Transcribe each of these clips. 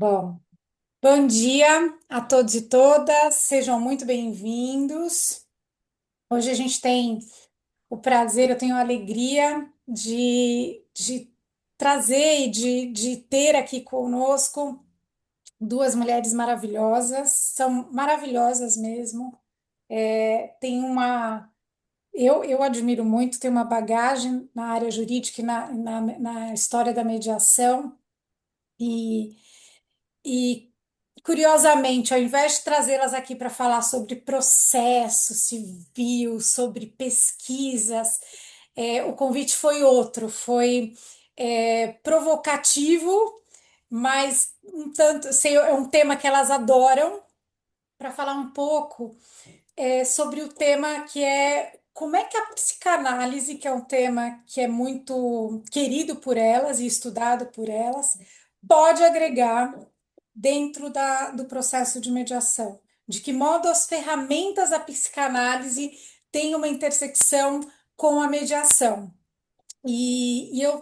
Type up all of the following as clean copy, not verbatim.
Bom, bom dia a todos e todas, sejam muito bem-vindos. Hoje a gente tem o prazer, eu tenho a alegria de trazer e de ter aqui conosco duas mulheres maravilhosas, são maravilhosas mesmo. Tem uma, eu admiro muito, tem uma bagagem na área jurídica e na história da mediação. E E, curiosamente, ao invés de trazê-las aqui para falar sobre processo civil, sobre pesquisas, o convite foi outro, foi provocativo, mas um tanto, sei, é um tema que elas adoram, para falar um pouco sobre o tema que é como é que a psicanálise, que é um tema que é muito querido por elas e estudado por elas, pode agregar dentro do processo de mediação. De que modo as ferramentas da psicanálise têm uma intersecção com a mediação. E eu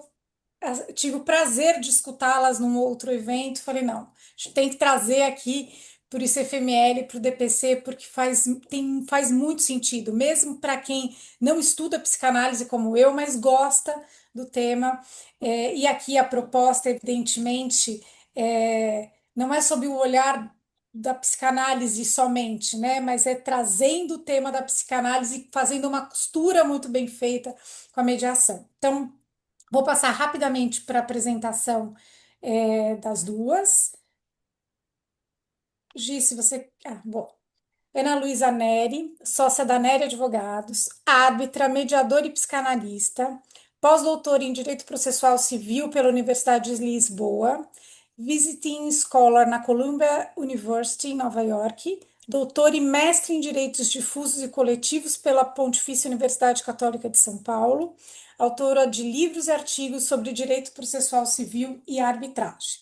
tive o prazer de escutá-las num outro evento. Falei, não, a gente tem que trazer aqui para o ICFML, para o DPC, porque faz muito sentido, mesmo para quem não estuda psicanálise como eu, mas gosta do tema. E aqui a proposta, evidentemente, não é sob o olhar da psicanálise somente, né? Mas é trazendo o tema da psicanálise e fazendo uma costura muito bem feita com a mediação. Então, vou passar rapidamente para a apresentação das duas. Gi, se você. Ah, bom. Ana Luísa Neri, sócia da Neri Advogados, árbitra, mediadora e psicanalista, pós-doutora em Direito Processual Civil pela Universidade de Lisboa, visiting scholar na Columbia University, em Nova York, doutora e mestre em Direitos Difusos e Coletivos pela Pontifícia Universidade Católica de São Paulo, autora de livros e artigos sobre direito processual civil e arbitragem.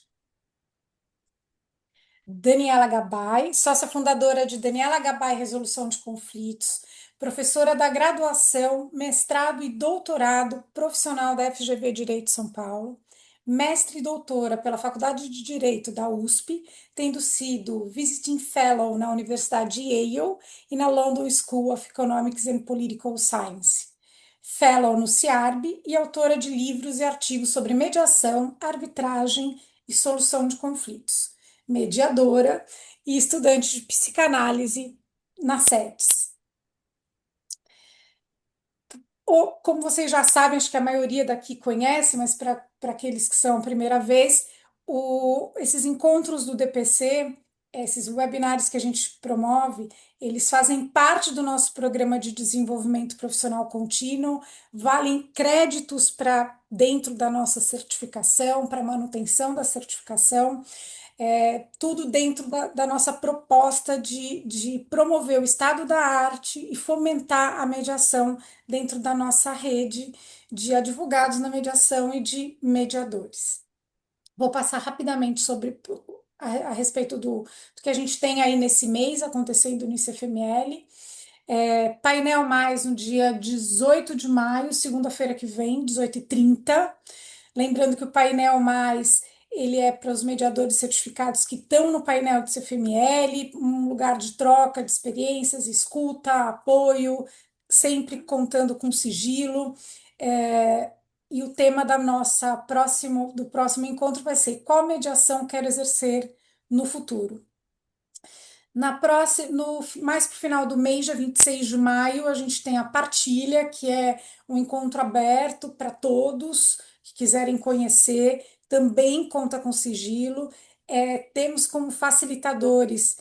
Daniela Gabay, sócia fundadora de Daniela Gabay Resolução de Conflitos, professora da graduação, mestrado e doutorado profissional da FGV Direito São Paulo, mestre e doutora pela Faculdade de Direito da USP, tendo sido Visiting Fellow na Universidade de Yale e na London School of Economics and Political Science. Fellow no CIARB e autora de livros e artigos sobre mediação, arbitragem e solução de conflitos, mediadora e estudante de psicanálise na SETES. Como vocês já sabem, acho que a maioria daqui conhece, mas para aqueles que são a primeira vez, esses encontros do DPC, esses webinários que a gente promove, eles fazem parte do nosso programa de desenvolvimento profissional contínuo, valem créditos para dentro da nossa certificação, para manutenção da certificação. Tudo dentro da nossa proposta de promover o estado da arte e fomentar a mediação dentro da nossa rede de advogados na mediação e de mediadores. Vou passar rapidamente a respeito do que a gente tem aí nesse mês acontecendo no ICFML. Painel Mais no dia 18 de maio, segunda-feira que vem, 18h30. Lembrando que o Painel Mais ele é para os mediadores certificados que estão no painel do CFML, um lugar de troca de experiências, escuta, apoio, sempre contando com sigilo. É, e o tema do próximo encontro vai ser qual mediação quero exercer no futuro. Mais para o final do mês, dia 26 de maio, a gente tem a partilha, que é um encontro aberto para todos que quiserem conhecer, também conta com sigilo. Temos como facilitadores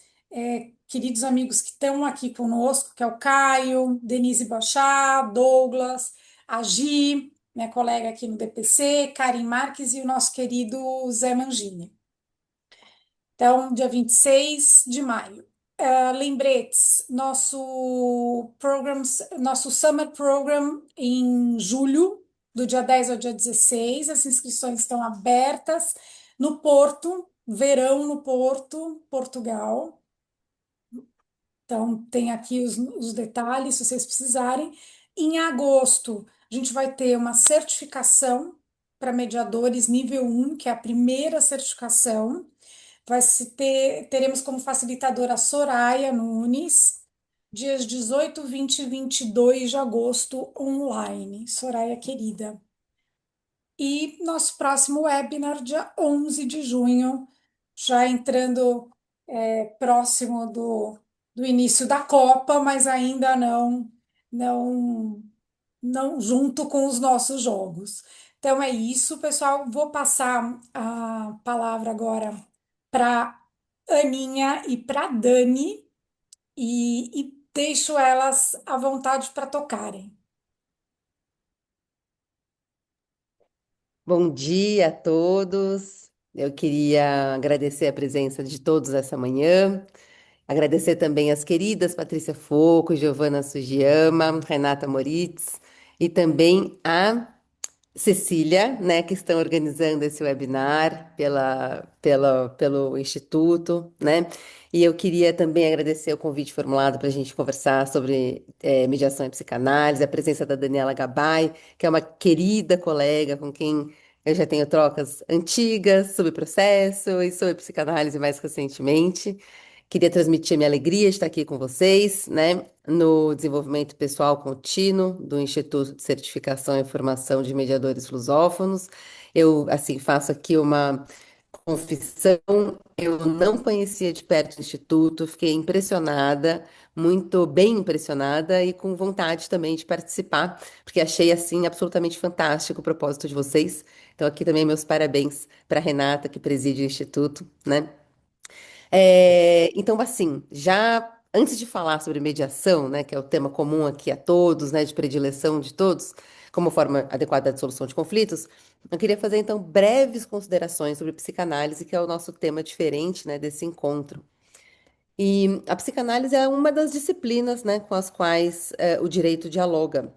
queridos amigos que estão aqui conosco, que é o Caio, Denise Bachá, Douglas, a Gi, minha colega aqui no DPC, Karim Marques e o nosso querido Zé Mangini. Então, dia 26 de maio. Lembretes, nosso Summer Program em julho, do dia 10 ao dia 16, as inscrições estão abertas no Porto, verão no Porto, Portugal. Então, tem aqui os detalhes, se vocês precisarem. Em agosto, a gente vai ter uma certificação para mediadores nível 1, que é a primeira certificação. Teremos como facilitadora a Soraya Nunes, dias 18, 20 e 22 de agosto, online. Soraya querida. E nosso próximo webinar, dia 11 de junho, já entrando próximo do início da Copa, mas ainda não, não junto com os nossos jogos. Então é isso, pessoal. Vou passar a palavra agora para Aninha e para Dani e deixo elas à vontade para tocarem. Bom dia a todos. Eu queria agradecer a presença de todos essa manhã. Agradecer também as queridas Patrícia Foco, Giovana Sugiyama, Renata Moritz e também a Cecília, né, que estão organizando esse webinar pelo Instituto, né? E eu queria também agradecer o convite formulado para a gente conversar sobre mediação e psicanálise, a presença da Daniela Gabay, que é uma querida colega com quem eu já tenho trocas antigas sobre processo e sobre psicanálise mais recentemente. Queria transmitir a minha alegria de estar aqui com vocês, né, no desenvolvimento pessoal contínuo do Instituto de Certificação e Formação de Mediadores Lusófonos. Eu, assim, faço aqui uma confissão. Eu não conhecia de perto o Instituto, fiquei impressionada, muito bem impressionada e com vontade também de participar, porque achei, assim, absolutamente fantástico o propósito de vocês. Então, aqui também meus parabéns para a Renata, que preside o Instituto, né? Então, assim, já antes de falar sobre mediação, né, que é o tema comum aqui a todos, né, de predileção de todos, como forma adequada de solução de conflitos, eu queria fazer então breves considerações sobre psicanálise, que é o nosso tema diferente, né, desse encontro. E a psicanálise é uma das disciplinas, né, com as quais o direito dialoga.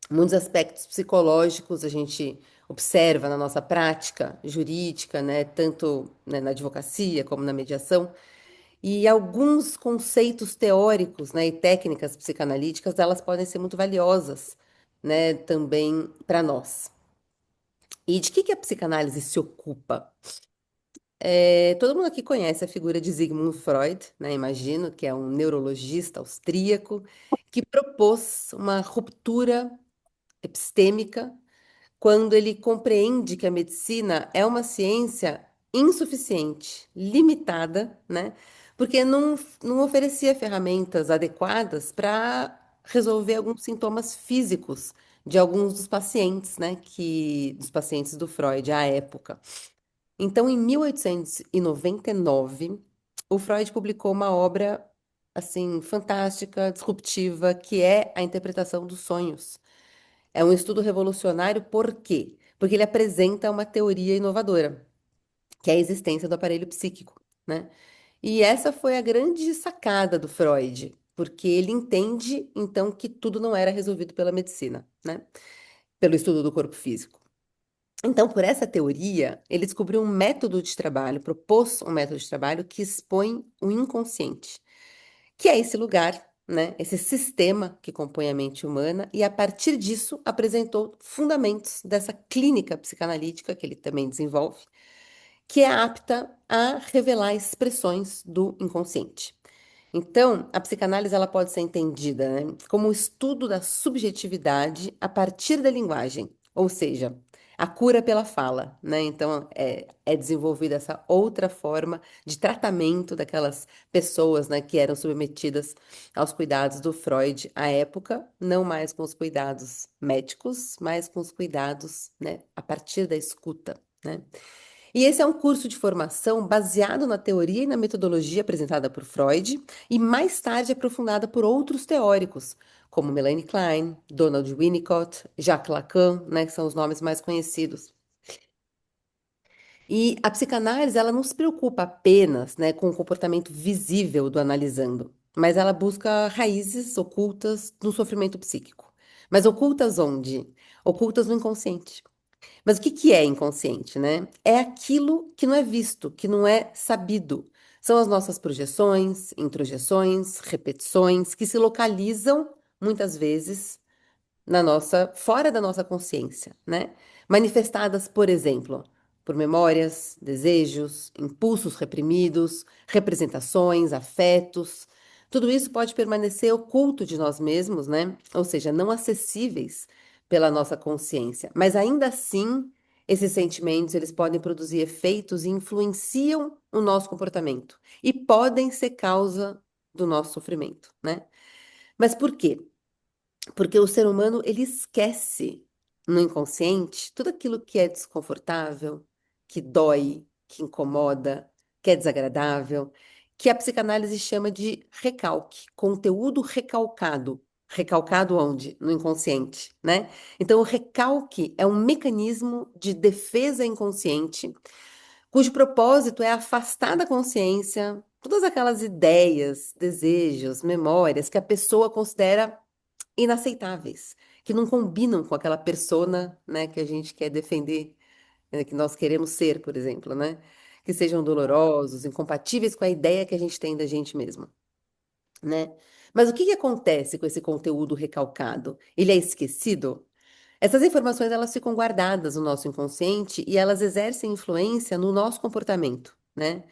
Muitos aspectos psicológicos a gente observa na nossa prática jurídica, né, tanto, né, na advocacia como na mediação. E alguns conceitos teóricos, né, e técnicas psicanalíticas, elas podem ser muito valiosas, né, também para nós. E de que a psicanálise se ocupa? Todo mundo aqui conhece a figura de Sigmund Freud, né, imagino, que é um neurologista austríaco que propôs uma ruptura epistêmica quando ele compreende que a medicina é uma ciência insuficiente, limitada, né? Porque não oferecia ferramentas adequadas para resolver alguns sintomas físicos de alguns dos pacientes, né? Dos pacientes do Freud à época. Então, em 1899, o Freud publicou uma obra assim fantástica, disruptiva, que é a interpretação dos sonhos. É um estudo revolucionário, por quê? Porque ele apresenta uma teoria inovadora, que é a existência do aparelho psíquico, né? E essa foi a grande sacada do Freud, porque ele entende, então, que tudo não era resolvido pela medicina, né? Pelo estudo do corpo físico. Então, por essa teoria, ele descobriu um método de trabalho, propôs um método de trabalho que expõe o inconsciente, que é esse lugar, né, esse sistema que compõe a mente humana, e a partir disso apresentou fundamentos dessa clínica psicanalítica que ele também desenvolve, que é apta a revelar expressões do inconsciente. Então, a psicanálise ela pode ser entendida, né, como o estudo da subjetividade a partir da linguagem, ou seja, a cura pela fala, né? Então, é desenvolvida essa outra forma de tratamento daquelas pessoas, né, que eram submetidas aos cuidados do Freud à época, não mais com os cuidados médicos, mas com os cuidados, né, a partir da escuta, né? E esse é um curso de formação baseado na teoria e na metodologia apresentada por Freud e mais tarde aprofundada por outros teóricos, como Melanie Klein, Donald Winnicott, Jacques Lacan, né, que são os nomes mais conhecidos. E a psicanálise, ela não se preocupa apenas, né, com o comportamento visível do analisando, mas ela busca raízes ocultas no sofrimento psíquico. Mas ocultas onde? Ocultas no inconsciente. Mas o que é inconsciente, né? É aquilo que não é visto, que não é sabido. São as nossas projeções, introjeções, repetições, que se localizam, muitas vezes, fora da nossa consciência, né? Manifestadas, por exemplo, por memórias, desejos, impulsos reprimidos, representações, afetos. Tudo isso pode permanecer oculto de nós mesmos, né? Ou seja, não acessíveis pela nossa consciência. Mas ainda assim, esses sentimentos, eles podem produzir efeitos e influenciam o nosso comportamento e podem ser causa do nosso sofrimento, né? Mas por quê? Porque o ser humano, ele esquece no inconsciente tudo aquilo que é desconfortável, que dói, que incomoda, que é desagradável, que a psicanálise chama de recalque, conteúdo recalcado. Recalcado onde? No inconsciente, né? Então, o recalque é um mecanismo de defesa inconsciente, cujo propósito é afastar da consciência todas aquelas ideias, desejos, memórias que a pessoa considera inaceitáveis, que não combinam com aquela persona, né, que a gente quer defender, que nós queremos ser, por exemplo, né? Que sejam dolorosos, incompatíveis com a ideia que a gente tem da gente mesmo, né? Mas o que que acontece com esse conteúdo recalcado? Ele é esquecido? Essas informações, elas ficam guardadas no nosso inconsciente e elas exercem influência no nosso comportamento, né?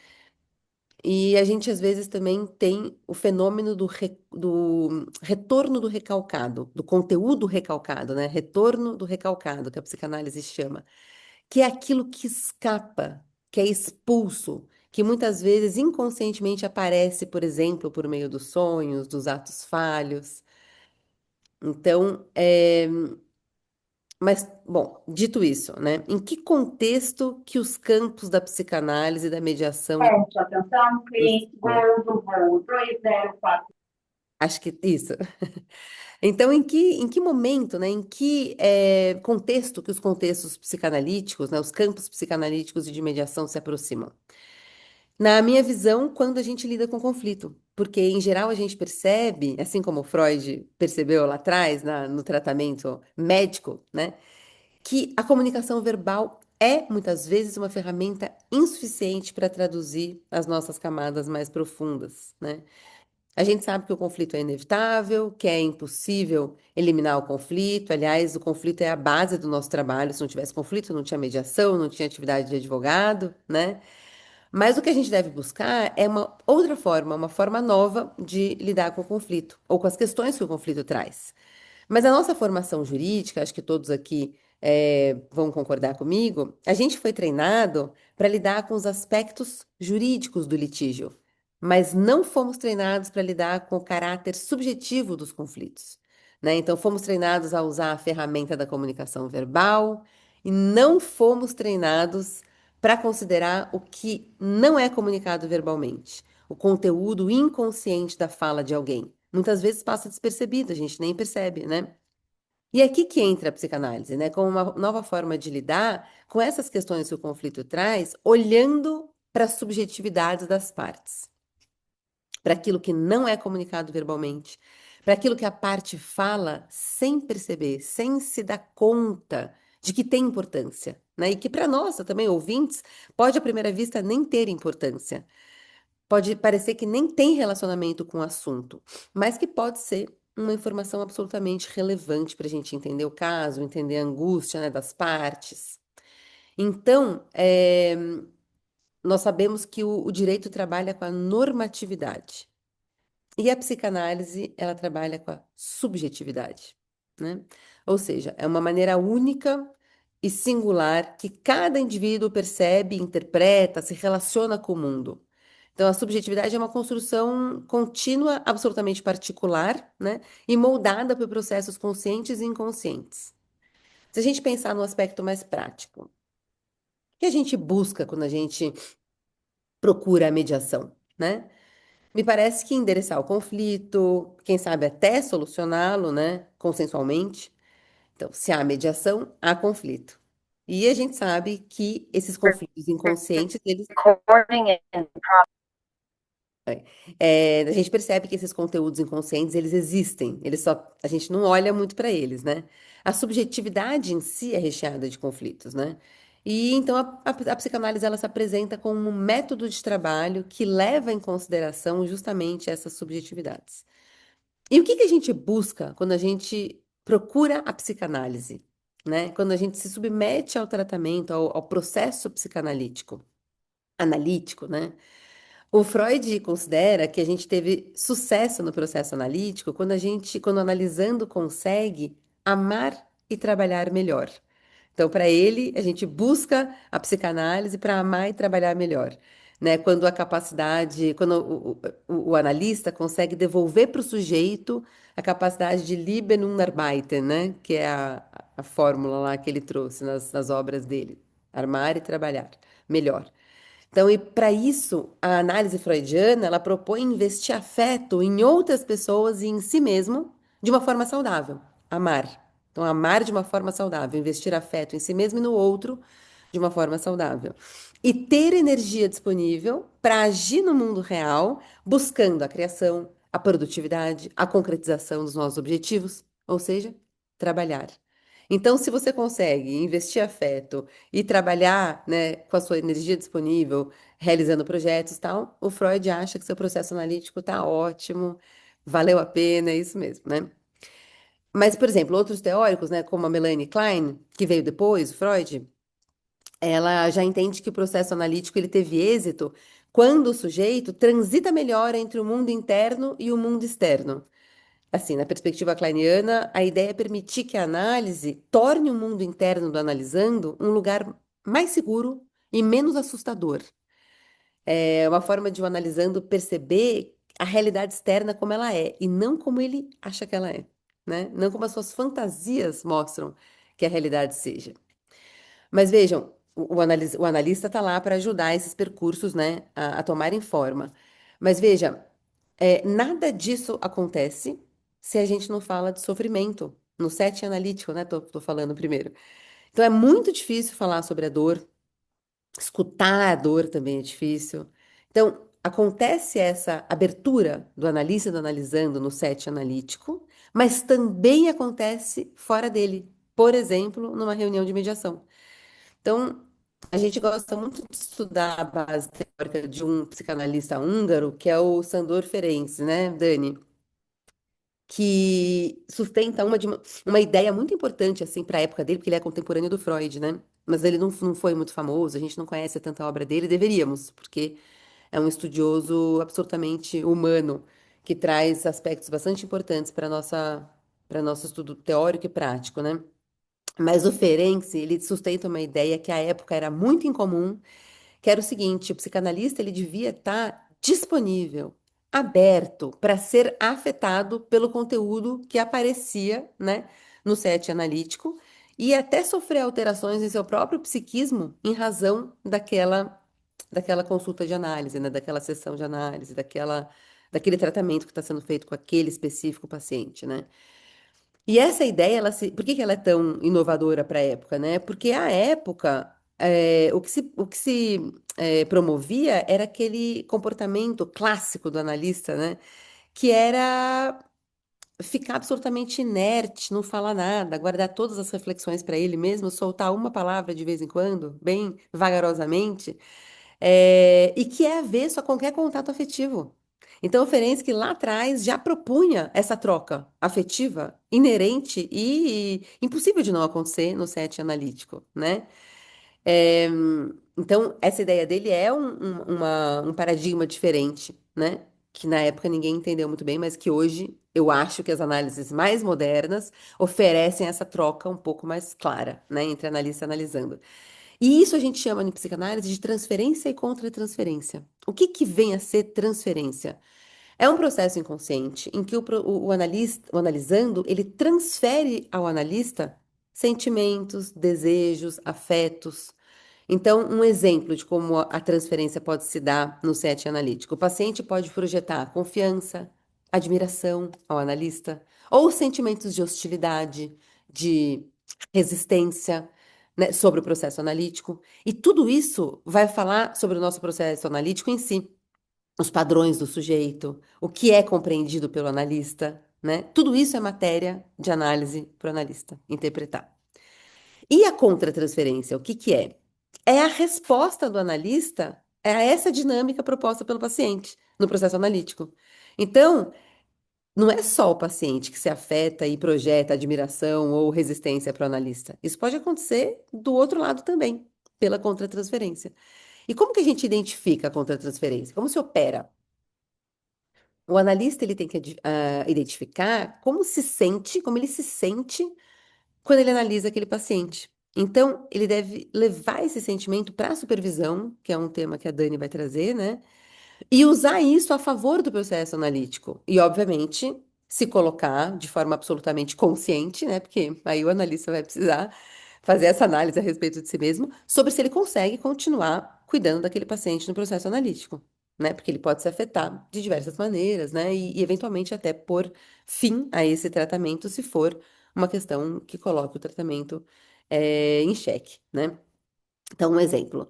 E a gente, às vezes, também tem o fenômeno do retorno do recalcado, do conteúdo recalcado, né? Retorno do recalcado, que a psicanálise chama, que é aquilo que escapa, que é expulso, que muitas vezes inconscientemente aparece, por exemplo, por meio dos sonhos, dos atos falhos. Então, mas, bom, dito isso, né? Em que contexto que os campos da psicanálise e da mediação Preste atenção, cliente né? Gol do voo 204. Acho que isso. Então, em que momento, né, em que contexto que os contextos psicanalíticos, né, os campos psicanalíticos e de mediação se aproximam? Na minha visão, quando a gente lida com conflito, porque em geral a gente percebe, assim como Freud percebeu lá atrás, no tratamento médico, né, que a comunicação verbal é muitas vezes uma ferramenta insuficiente para traduzir as nossas camadas mais profundas, né? A gente sabe que o conflito é inevitável, que é impossível eliminar o conflito. Aliás, o conflito é a base do nosso trabalho. Se não tivesse conflito, não tinha mediação, não tinha atividade de advogado, né? Mas o que a gente deve buscar é uma outra forma, uma forma nova de lidar com o conflito, ou com as questões que o conflito traz. Mas a nossa formação jurídica, acho que todos aqui vão concordar comigo, a gente foi treinado para lidar com os aspectos jurídicos do litígio, mas não fomos treinados para lidar com o caráter subjetivo dos conflitos, né? Então, fomos treinados a usar a ferramenta da comunicação verbal e não fomos treinados para considerar o que não é comunicado verbalmente, o conteúdo inconsciente da fala de alguém. Muitas vezes passa despercebido, a gente nem percebe, né? E é aqui que entra a psicanálise, né? Como uma nova forma de lidar com essas questões que o conflito traz, olhando para as subjetividades das partes, para aquilo que não é comunicado verbalmente, para aquilo que a parte fala sem perceber, sem se dar conta de que tem importância, né? E que para nós, também ouvintes, pode à primeira vista nem ter importância. Pode parecer que nem tem relacionamento com o assunto, mas que pode ser uma informação absolutamente relevante para a gente entender o caso, entender a angústia, né, das partes. Então, nós sabemos que o direito trabalha com a normatividade e a psicanálise, ela trabalha com a subjetividade, né? Ou seja, é uma maneira única e singular que cada indivíduo percebe, interpreta, se relaciona com o mundo. Então, a subjetividade é uma construção contínua, absolutamente particular, né? E moldada por processos conscientes e inconscientes. Se a gente pensar no aspecto mais prático, o que a gente busca quando a gente procura a mediação, né? Me parece que endereçar o conflito, quem sabe até solucioná-lo, né? Consensualmente. Então, se há mediação, há conflito. E a gente sabe que esses conflitos inconscientes, eles Recording in a gente percebe que esses conteúdos inconscientes, eles existem, eles só, a gente não olha muito para eles, né? A subjetividade em si é recheada de conflitos, né? E então a psicanálise ela se apresenta como um método de trabalho que leva em consideração justamente essas subjetividades. E o que que a gente busca quando a gente procura a psicanálise? né? Quando a gente se submete ao tratamento, ao processo psicanalítico, analítico, né? O Freud considera que a gente teve sucesso no processo analítico quando analisando, consegue amar e trabalhar melhor. Então, para ele, a gente busca a psicanálise para amar e trabalhar melhor, né? Quando a capacidade, quando o analista consegue devolver para o sujeito a capacidade de Liebe und Arbeiten, né? Que é a fórmula lá que ele trouxe nas obras dele. Armar e trabalhar melhor. Então, e para isso, a análise freudiana, ela propõe investir afeto em outras pessoas e em si mesmo de uma forma saudável. Amar. Então, amar de uma forma saudável, investir afeto em si mesmo e no outro de uma forma saudável. E ter energia disponível para agir no mundo real, buscando a criação, a produtividade, a concretização dos nossos objetivos, ou seja, trabalhar. Então, se você consegue investir afeto e trabalhar, né, com a sua energia disponível, realizando projetos e tal, o Freud acha que seu processo analítico está ótimo, valeu a pena, é isso mesmo, né? Mas, por exemplo, outros teóricos, né, como a Melanie Klein, que veio depois, o Freud, ela já entende que o processo analítico ele teve êxito quando o sujeito transita melhor entre o mundo interno e o mundo externo. Assim, na perspectiva kleiniana, a ideia é permitir que a análise torne o mundo interno do analisando um lugar mais seguro e menos assustador. É uma forma de o analisando perceber a realidade externa como ela é e não como ele acha que ela é, né? Não como as suas fantasias mostram que a realidade seja. Mas vejam, o analista está lá para ajudar esses percursos, né, a tomarem forma. Mas veja, nada disso acontece se a gente não fala de sofrimento. No set analítico, né? Tô falando primeiro. Então é muito difícil falar sobre a dor, escutar a dor também é difícil. Então, acontece essa abertura do analista do analisando no set analítico, mas também acontece fora dele. Por exemplo, numa reunião de mediação. Então, a gente gosta muito de estudar a base teórica de um psicanalista húngaro, que é o Sándor Ferenc, né, Dani? Que sustenta uma ideia muito importante, assim, para a época dele, porque ele é contemporâneo do Freud, né? Mas ele não foi muito famoso, a gente não conhece tanta obra dele, deveríamos, porque é um estudioso absolutamente humano, que traz aspectos bastante importantes para nosso estudo teórico e prático, né? Mas o Ferenczi, ele sustenta uma ideia que à época era muito incomum, que era o seguinte, o psicanalista ele devia estar disponível, aberto para ser afetado pelo conteúdo que aparecia, né, no set analítico e até sofrer alterações em seu próprio psiquismo em razão daquela consulta de análise, né, daquela sessão de análise, daquele tratamento que está sendo feito com aquele específico paciente, né? E essa ideia, por que que ela é tão inovadora para a época, né? Porque a época, o que se promovia era aquele comportamento clássico do analista, né? Que era ficar absolutamente inerte, não falar nada, guardar todas as reflexões para ele mesmo, soltar uma palavra de vez em quando, bem vagarosamente, e que é avesso a qualquer contato afetivo. Então, o Ferenczi lá atrás já propunha essa troca afetiva inerente e impossível de não acontecer no set analítico, né? É, então, essa ideia dele é um paradigma diferente, né? Que na época ninguém entendeu muito bem, mas que hoje eu acho que as análises mais modernas oferecem essa troca um pouco mais clara, né? Entre analista e analisando. E isso a gente chama em psicanálise de transferência e contratransferência. O que que vem a ser transferência? É um processo inconsciente em que o analista, o analisando, ele transfere ao analista sentimentos, desejos, afetos. Então, um exemplo de como a transferência pode se dar no set analítico. O paciente pode projetar confiança, admiração ao analista, ou sentimentos de hostilidade, de resistência, né, sobre o processo analítico. E tudo isso vai falar sobre o nosso processo analítico em si, os padrões do sujeito, o que é compreendido pelo analista, né? Tudo isso é matéria de análise para o analista interpretar. E a contratransferência, o que que é? É a resposta do analista a essa dinâmica proposta pelo paciente no processo analítico. Então, não é só o paciente que se afeta e projeta admiração ou resistência para o analista. Isso pode acontecer do outro lado também, pela contratransferência. E como que a gente identifica a contratransferência? Como se opera? O analista ele tem que identificar como se sente, como ele se sente quando ele analisa aquele paciente. Então, ele deve levar esse sentimento para a supervisão, que é um tema que a Dani vai trazer, né? E usar isso a favor do processo analítico. E, obviamente, se colocar de forma absolutamente consciente, né? Porque aí o analista vai precisar fazer essa análise a respeito de si mesmo, sobre se ele consegue continuar cuidando daquele paciente no processo analítico, né? Porque ele pode se afetar de diversas maneiras, né? E eventualmente até pôr fim a esse tratamento, se for uma questão que coloque o tratamento em xeque, né? Então, um exemplo.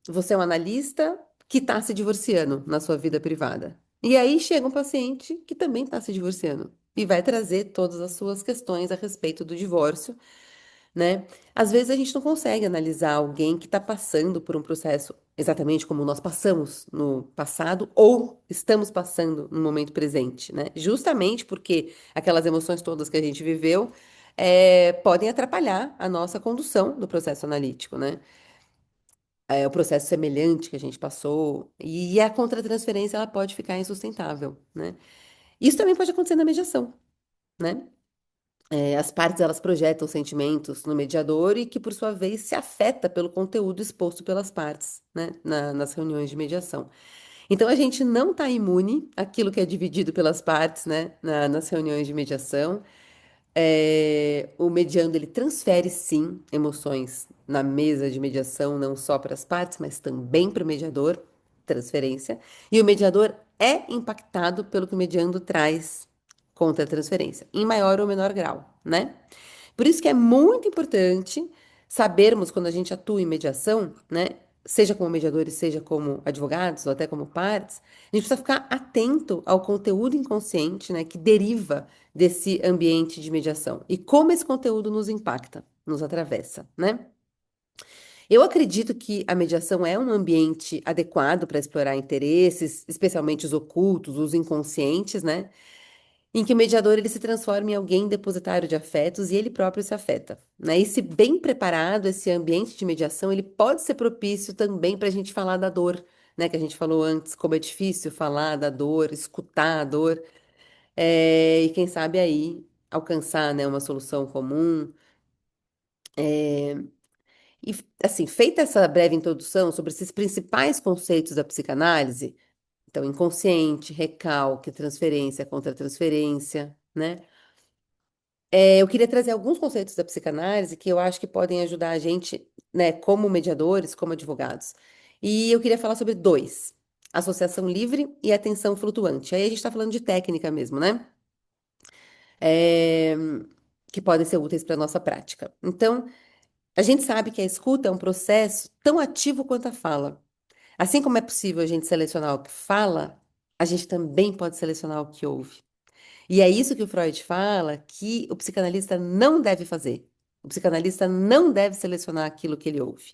Você é um analista que está se divorciando na sua vida privada. E aí chega um paciente que também está se divorciando e vai trazer todas as suas questões a respeito do divórcio, né? Às vezes a gente não consegue analisar alguém que está passando por um processo exatamente como nós passamos no passado ou estamos passando no momento presente, né? Justamente porque aquelas emoções todas que a gente viveu podem atrapalhar a nossa condução do processo analítico, né? O processo semelhante que a gente passou, e a contratransferência ela pode ficar insustentável, né? Isso também pode acontecer na mediação, né? As partes elas projetam sentimentos no mediador e que, por sua vez, se afeta pelo conteúdo exposto pelas partes, né? Nas reuniões de mediação. Então, a gente não está imune àquilo que é dividido pelas partes, né? Nas reuniões de mediação. O mediando ele transfere sim emoções na mesa de mediação, não só para as partes, mas também para o mediador, transferência. E o mediador é impactado pelo que o mediando traz contra a transferência, em maior ou menor grau, né? Por isso que é muito importante sabermos quando a gente atua em mediação, né? Seja como mediadores, seja como advogados ou até como partes, a gente precisa ficar atento ao conteúdo inconsciente, né, que deriva desse ambiente de mediação e como esse conteúdo nos impacta, nos atravessa, né? Eu acredito que a mediação é um ambiente adequado para explorar interesses, especialmente os ocultos, os inconscientes, né? Em que o mediador ele se transforma em alguém depositário de afetos e ele próprio se afeta, né? E se bem preparado, esse ambiente de mediação ele pode ser propício também para a gente falar da dor, né? Que a gente falou antes, como é difícil falar da dor, escutar a dor, e quem sabe aí alcançar, né, uma solução comum. E assim, feita essa breve introdução sobre esses principais conceitos da psicanálise, então inconsciente, recalque, transferência, contra-transferência, né? Eu queria trazer alguns conceitos da psicanálise que eu acho que podem ajudar a gente, né, como mediadores, como advogados. E eu queria falar sobre dois: associação livre e atenção flutuante. Aí a gente está falando de técnica mesmo, né? É, que podem ser úteis para a nossa prática. Então, a gente sabe que a escuta é um processo tão ativo quanto a fala. Assim como é possível a gente selecionar o que fala, a gente também pode selecionar o que ouve. E é isso que o Freud fala que o psicanalista não deve fazer. O psicanalista não deve selecionar aquilo que ele ouve.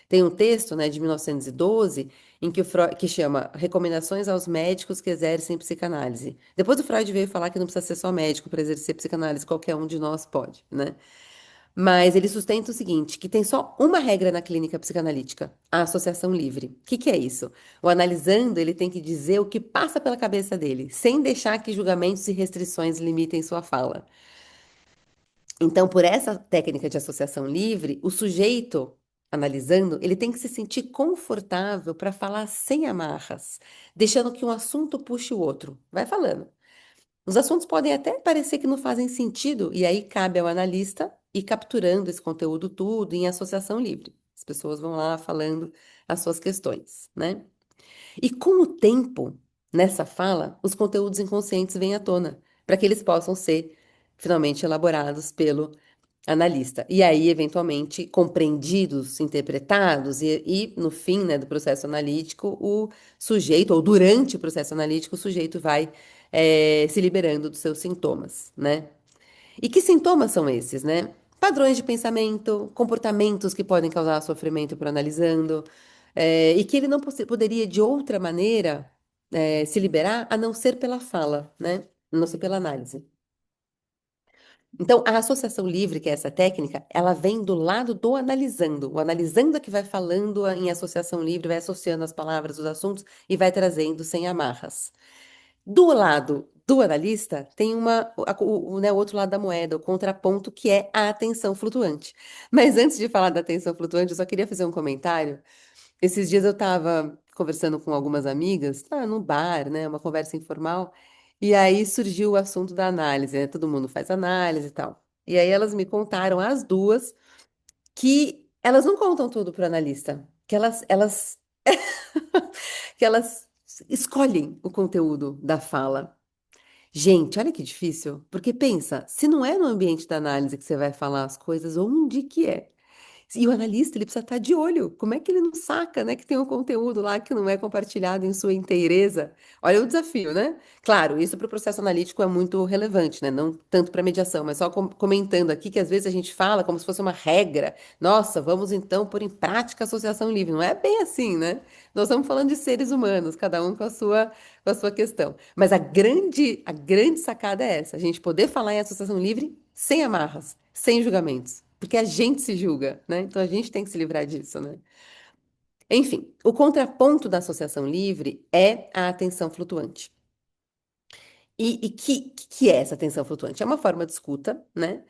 Tem um texto, né, de 1912 em que o Freud, que chama Recomendações aos médicos que exercem psicanálise. Depois o Freud veio falar que não precisa ser só médico para exercer psicanálise, qualquer um de nós pode, né? Mas ele sustenta o seguinte, que tem só uma regra na clínica psicanalítica, a associação livre. O que que é isso? O analisando, ele tem que dizer o que passa pela cabeça dele, sem deixar que julgamentos e restrições limitem sua fala. Então, por essa técnica de associação livre, o sujeito analisando, ele tem que se sentir confortável para falar sem amarras, deixando que um assunto puxe o outro. Vai falando. Os assuntos podem até parecer que não fazem sentido, e aí cabe ao analista ir capturando esse conteúdo tudo em associação livre. As pessoas vão lá falando as suas questões, né? E com o tempo, nessa fala, os conteúdos inconscientes vêm à tona, para que eles possam ser finalmente elaborados pelo analista. E aí, eventualmente, compreendidos, interpretados, no fim, né, do processo analítico, o sujeito, ou durante o processo analítico, o sujeito vai se liberando dos seus sintomas, né? E que sintomas são esses, né? Padrões de pensamento, comportamentos que podem causar sofrimento por analisando, e que ele não poderia, de outra maneira, se liberar a não ser pela fala, né? A não ser pela análise. Então, a associação livre, que é essa técnica, ela vem do lado do analisando. O analisando é que vai falando em associação livre, vai associando as palavras, os assuntos e vai trazendo sem amarras. Do lado do analista, tem né, o outro lado da moeda, o contraponto, que é a atenção flutuante. Mas antes de falar da atenção flutuante, eu só queria fazer um comentário. Esses dias eu estava conversando com algumas amigas, no bar, né, uma conversa informal, e aí surgiu o assunto da análise, né? Todo mundo faz análise e tal. E aí elas me contaram, as duas, que elas não contam tudo para o analista, que elas escolhem o conteúdo da fala. Gente, olha que difícil, porque pensa, se não é no ambiente da análise que você vai falar as coisas, onde que é? E o analista, ele precisa estar de olho. Como é que ele não saca, né, que tem um conteúdo lá que não é compartilhado em sua inteireza? Olha o desafio, né? Claro, isso para o processo analítico é muito relevante, né? Não tanto para a mediação, mas só comentando aqui que às vezes a gente fala como se fosse uma regra. Nossa, vamos então pôr em prática a associação livre. Não é bem assim, né? Nós estamos falando de seres humanos, cada um com a sua questão. Mas a grande sacada é essa, a gente poder falar em associação livre sem amarras, sem julgamentos. Porque a gente se julga, né? Então a gente tem que se livrar disso, né? Enfim, o contraponto da associação livre é a atenção flutuante. E que é essa atenção flutuante? É uma forma de escuta, né?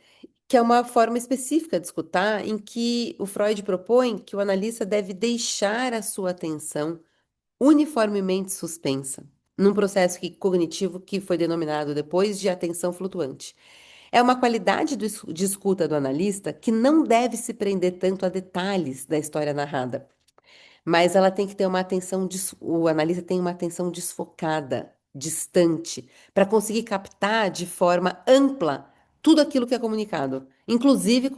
Que é uma forma específica de escutar em que o Freud propõe que o analista deve deixar a sua atenção uniformemente suspensa, num processo cognitivo que foi denominado depois de atenção flutuante. É uma qualidade de escuta do analista que não deve se prender tanto a detalhes da história narrada, mas ela tem que ter uma atenção, o analista tem uma atenção desfocada, distante, para conseguir captar de forma ampla tudo aquilo que é comunicado, inclusive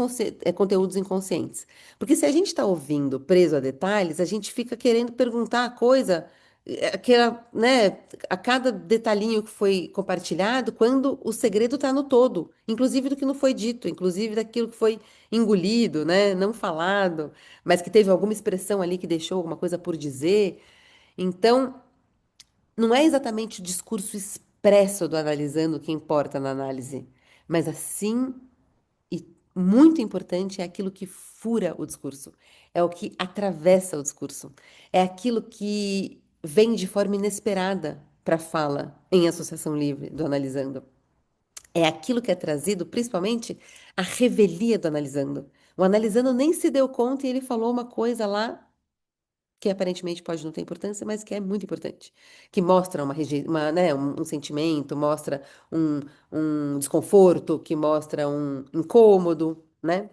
conteúdos inconscientes. Porque se a gente está ouvindo preso a detalhes, a gente fica querendo perguntar a coisa, aquela, né, a cada detalhinho que foi compartilhado, quando o segredo está no todo, inclusive do que não foi dito, inclusive daquilo que foi engolido, né, não falado, mas que teve alguma expressão ali que deixou alguma coisa por dizer. Então, não é exatamente o discurso expresso do analisando que importa na análise, mas assim, e muito importante, é aquilo que fura o discurso, é o que atravessa o discurso, é aquilo que vem de forma inesperada para a fala em associação livre do analisando. É aquilo que é trazido, principalmente, a revelia do analisando. O analisando nem se deu conta e ele falou uma coisa lá que aparentemente pode não ter importância, mas que é muito importante. Que mostra né, um sentimento, mostra um, um desconforto, que mostra um incômodo, né?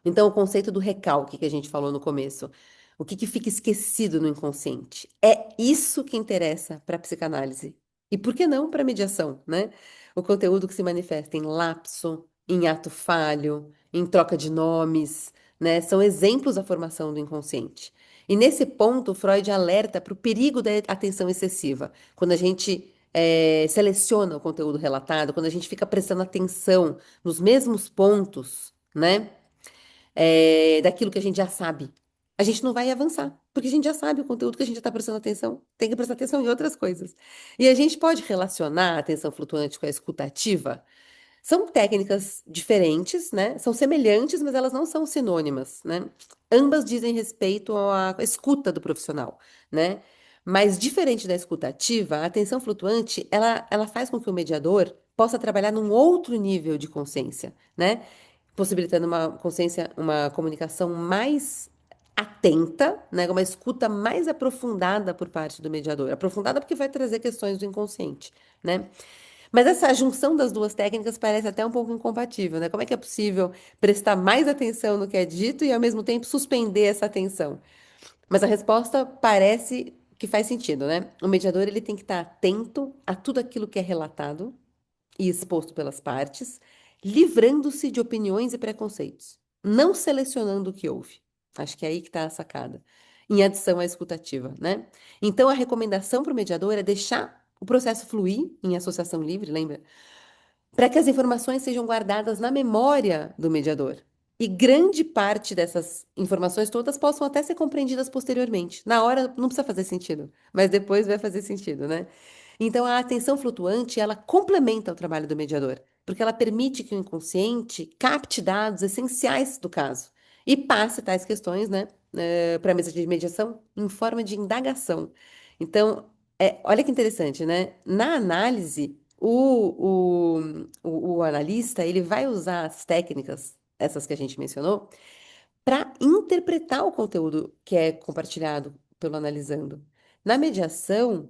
Então, o conceito do recalque que a gente falou no começo, o que fica esquecido no inconsciente, é isso que interessa para a psicanálise. E por que não para a mediação, né? O conteúdo que se manifesta em lapso, em ato falho, em troca de nomes, né? São exemplos da formação do inconsciente. E nesse ponto, Freud alerta para o perigo da atenção excessiva, quando a gente seleciona o conteúdo relatado, quando a gente fica prestando atenção nos mesmos pontos, né? Daquilo que a gente já sabe. A gente não vai avançar, porque a gente já sabe o conteúdo que a gente já está prestando atenção. Tem que prestar atenção em outras coisas. E a gente pode relacionar a atenção flutuante com a escutativa. São técnicas diferentes, né? São semelhantes, mas elas não são sinônimas, né? Ambas dizem respeito à escuta do profissional, né? Mas diferente da escutativa, a atenção flutuante, ela faz com que o mediador possa trabalhar num outro nível de consciência, né? Possibilitando uma consciência, uma comunicação mais atenta, né? Uma escuta mais aprofundada por parte do mediador. Aprofundada porque vai trazer questões do inconsciente, né? Mas essa junção das duas técnicas parece até um pouco incompatível, né? Como é que é possível prestar mais atenção no que é dito e, ao mesmo tempo, suspender essa atenção? Mas a resposta parece que faz sentido, né? O mediador ele tem que estar atento a tudo aquilo que é relatado e exposto pelas partes, livrando-se de opiniões e preconceitos, não selecionando o que ouve. Acho que é aí que está a sacada. Em adição à escutativa, né? Então, a recomendação para o mediador é deixar o processo fluir em associação livre, lembra? Para que as informações sejam guardadas na memória do mediador E grande parte dessas informações todas possam até ser compreendidas posteriormente. Na hora não precisa fazer sentido, mas depois vai fazer sentido, né? Então a atenção flutuante, ela complementa o trabalho do mediador, porque ela permite que o inconsciente capte dados essenciais do caso e passe tais questões, né, para a mesa de mediação em forma de indagação. Então, olha que interessante, né? Na análise, o analista, ele vai usar as técnicas, essas que a gente mencionou, para interpretar o conteúdo que é compartilhado pelo analisando. Na mediação,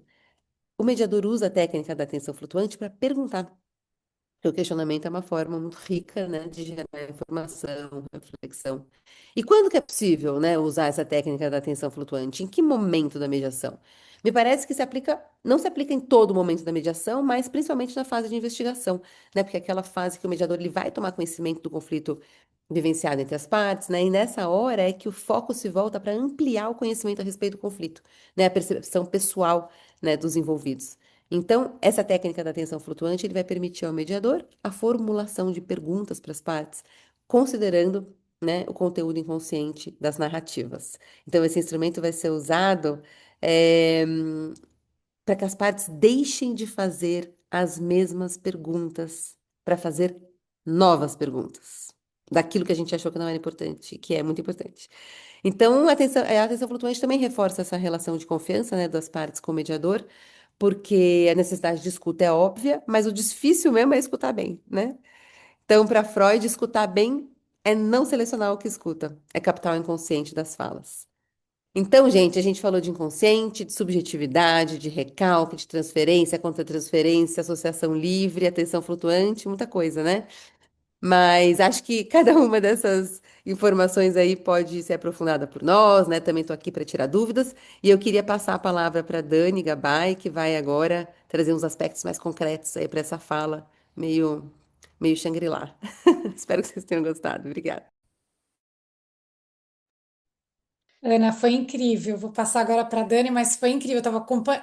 o mediador usa a técnica da atenção flutuante para perguntar. Porque o questionamento é uma forma muito rica, né, de gerar informação, reflexão. E quando que é possível, né, usar essa técnica da atenção flutuante? Em que momento da mediação? Me parece que não se aplica em todo momento da mediação, mas principalmente na fase de investigação, né? Porque é aquela fase que o mediador ele vai tomar conhecimento do conflito vivenciado entre as partes, né? E nessa hora é que o foco se volta para ampliar o conhecimento a respeito do conflito, né? A percepção pessoal, né, dos envolvidos. Então, essa técnica da atenção flutuante ele vai permitir ao mediador a formulação de perguntas para as partes, considerando, né, o conteúdo inconsciente das narrativas. Então, esse instrumento vai ser usado para que as partes deixem de fazer as mesmas perguntas, para fazer novas perguntas, daquilo que a gente achou que não era importante, que é muito importante. Então, a atenção flutuante também reforça essa relação de confiança, né, das partes com o mediador, porque a necessidade de escuta é óbvia, mas o difícil mesmo é escutar bem, né? Então, para Freud, escutar bem é não selecionar o que escuta, é captar o inconsciente das falas. Então, gente, a gente falou de inconsciente, de subjetividade, de recalque, de transferência, contra-transferência, associação livre, atenção flutuante, muita coisa, né? Mas acho que cada uma dessas informações aí pode ser aprofundada por nós, né? Também estou aqui para tirar dúvidas. E eu queria passar a palavra para Dani Gabay, que vai agora trazer uns aspectos mais concretos aí para essa fala, meio Shangri-La. Espero que vocês tenham gostado. Obrigada. Ana, foi incrível. Vou passar agora para a Dani, mas foi incrível.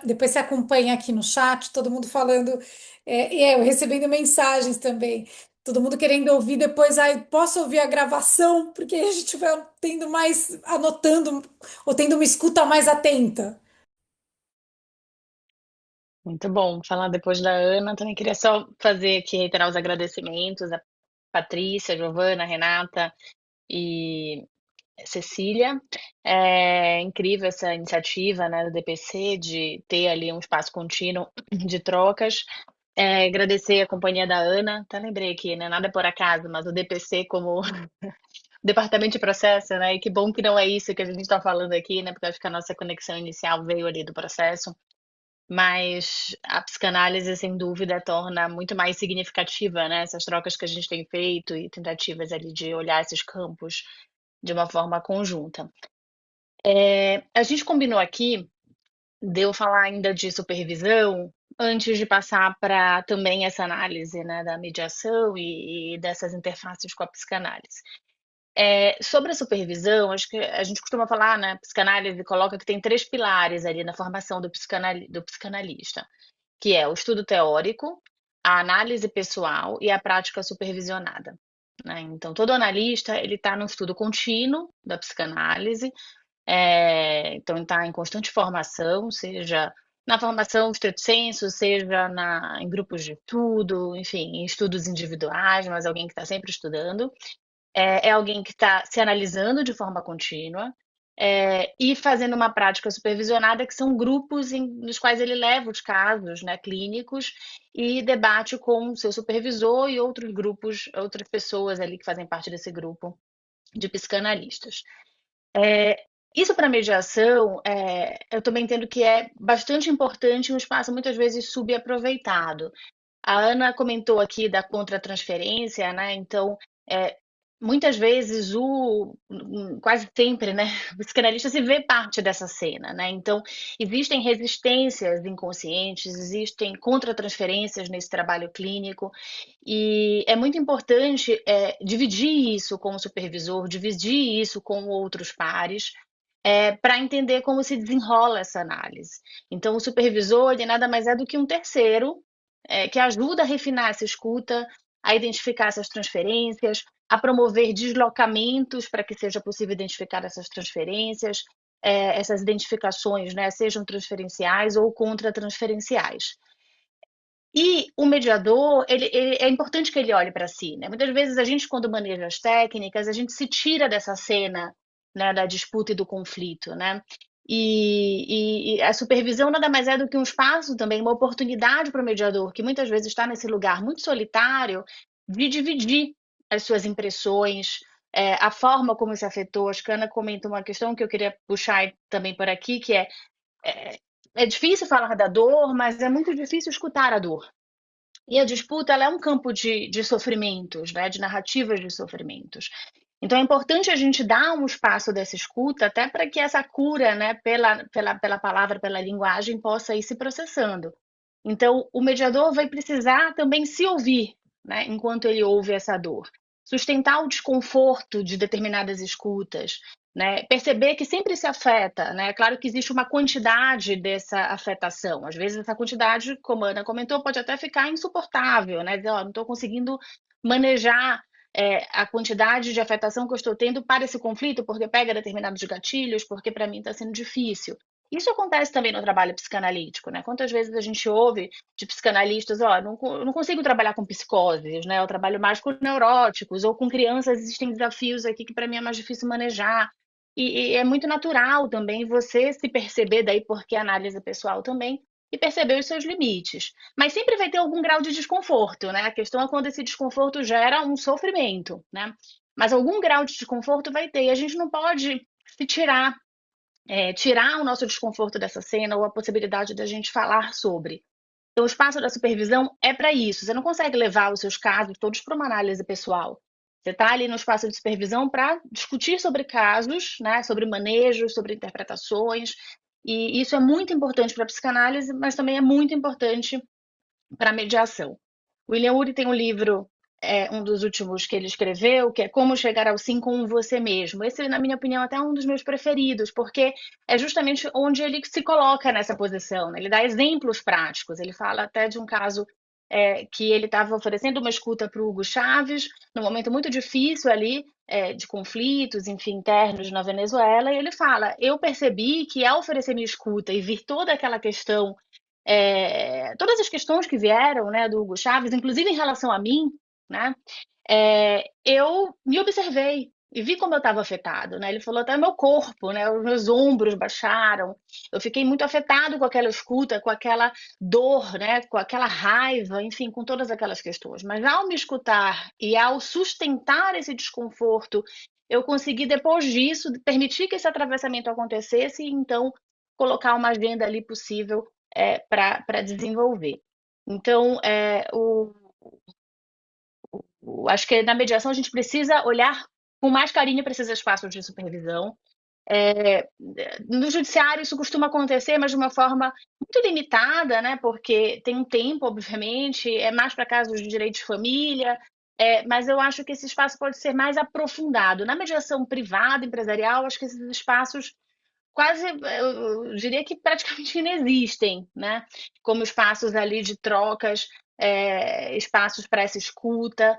Depois você acompanha aqui no chat, todo mundo falando, eu recebendo mensagens também. Todo mundo querendo ouvir depois, posso ouvir a gravação, porque a gente vai tendo mais, anotando, ou tendo uma escuta mais atenta. Muito bom falar depois da Ana. Também queria só fazer aqui, reiterar os agradecimentos a Patrícia, Giovana, Renata e Cecília. É incrível essa iniciativa, né, do DPC de ter ali um espaço contínuo de trocas. Agradecer a companhia da Ana. Até lembrei aqui, né? Nada é por acaso, mas o DPC como departamento de processo, né? E que bom que não é isso que a gente está falando aqui, né? Porque acho que a nossa conexão inicial veio ali do processo. Mas a psicanálise, sem dúvida, torna muito mais significativa, né, essas trocas que a gente tem feito e tentativas ali de olhar esses campos de uma forma conjunta. A gente combinou aqui de eu falar ainda de supervisão antes de passar para também essa análise, né, da mediação e dessas interfaces com a psicanálise. Sobre a supervisão, acho que a gente costuma falar, né, psicanálise coloca que tem 3 pilares ali na formação do psicanalista, que é o estudo teórico, a análise pessoal e a prática supervisionada, né? Então, todo analista ele está no estudo contínuo da psicanálise, então está em constante formação, seja na formação estrito sensu, seja em grupos de estudo, enfim, em estudos individuais, mas alguém que está sempre estudando. É alguém que está se analisando de forma contínua, e fazendo uma prática supervisionada, que são grupos nos quais ele leva os casos, né, clínicos e debate com o seu supervisor e outros grupos, outras pessoas ali que fazem parte desse grupo de psicanalistas. Isso para mediação, eu também entendo que é bastante importante, um espaço muitas vezes subaproveitado. A Ana comentou aqui da contratransferência, né? Então, muitas vezes quase sempre, né, o psicanalista se vê parte dessa cena, né? Então, existem resistências inconscientes, existem contratransferências nesse trabalho clínico, e é muito importante dividir isso com o supervisor, dividir isso com outros pares, para entender como se desenrola essa análise. Então, o supervisor, ele nada mais é do que um terceiro que ajuda a refinar essa escuta, a identificar essas transferências, a promover deslocamentos para que seja possível identificar essas transferências, essas identificações, né, sejam transferenciais ou contra-transferenciais. E o mediador, é importante que ele olhe para si, né? Muitas vezes a gente, quando maneja as técnicas, a gente se tira dessa cena, né, da disputa e do conflito, né? E a supervisão nada mais é do que um espaço também, uma oportunidade para o mediador, que muitas vezes está nesse lugar muito solitário, de dividir as suas impressões, a forma como isso afetou. Acho que a Ana comenta uma questão que eu queria puxar também por aqui, que é, é difícil falar da dor, mas é muito difícil escutar a dor. E a disputa, ela é um campo de sofrimentos, né? De narrativas de sofrimentos. Então é importante a gente dar um espaço dessa escuta, até para que essa cura, né, pela palavra, pela linguagem, possa ir se processando. Então, o mediador vai precisar também se ouvir, né, enquanto ele ouve essa dor. Sustentar o desconforto de determinadas escutas, né, perceber que sempre se afeta, né? Claro que existe uma quantidade dessa afetação. Às vezes essa quantidade, como a Ana comentou, pode até ficar insuportável, né? Dizer, ó, não estou conseguindo manejar a quantidade de afetação que eu estou tendo para esse conflito, porque pega determinados gatilhos, porque para mim está sendo difícil. Isso acontece também no trabalho psicanalítico, né? Quantas vezes a gente ouve de psicanalistas, ó, não consigo trabalhar com psicoses, né? Eu trabalho mais com neuróticos ou com crianças, existem desafios aqui que para mim é mais difícil manejar. E é muito natural também você se perceber, daí porque a análise pessoal também, e perceber os seus limites. Mas sempre vai ter algum grau de desconforto, né? A questão é quando esse desconforto gera um sofrimento, né? Mas algum grau de desconforto vai ter. E a gente não pode se tirar o nosso desconforto dessa cena ou a possibilidade da gente falar sobre. Então, o espaço da supervisão é para isso. Você não consegue levar os seus casos todos para uma análise pessoal. Você está ali no espaço de supervisão para discutir sobre casos, né, sobre manejos, sobre interpretações. E isso é muito importante para a psicanálise, mas também é muito importante para a mediação. William Ury tem um livro, um dos últimos que ele escreveu, que é Como Chegar ao Sim com Você Mesmo. Esse, na minha opinião, até é um dos meus preferidos, porque é justamente onde ele se coloca nessa posição, né? Ele dá exemplos práticos, ele fala até de um caso que ele estava oferecendo uma escuta para o Hugo Chávez, num momento muito difícil ali, de conflitos, enfim, internos na Venezuela, e ele fala, eu percebi que ao oferecer minha escuta e vir toda aquela questão todas as questões que vieram, né, do Hugo Chávez, inclusive em relação a mim, né, eu me observei e vi como eu estava afetado, né? Ele falou até meu corpo, né? Os meus ombros baixaram. Eu fiquei muito afetado com aquela escuta, com aquela dor, né? Com aquela raiva, enfim, com todas aquelas questões. Mas ao me escutar e ao sustentar esse desconforto, eu consegui depois disso permitir que esse atravessamento acontecesse e então colocar uma agenda ali possível para desenvolver. Então, acho que na mediação a gente precisa olhar com mais carinho para esses espaços de supervisão. No judiciário isso costuma acontecer, mas de uma forma muito limitada, né? Porque tem um tempo, obviamente, é mais para casos de direito de família, mas eu acho que esse espaço pode ser mais aprofundado. Na mediação privada, empresarial, acho que esses espaços quase, eu diria que praticamente inexistem, né? Como espaços ali de trocas, espaços para essa escuta,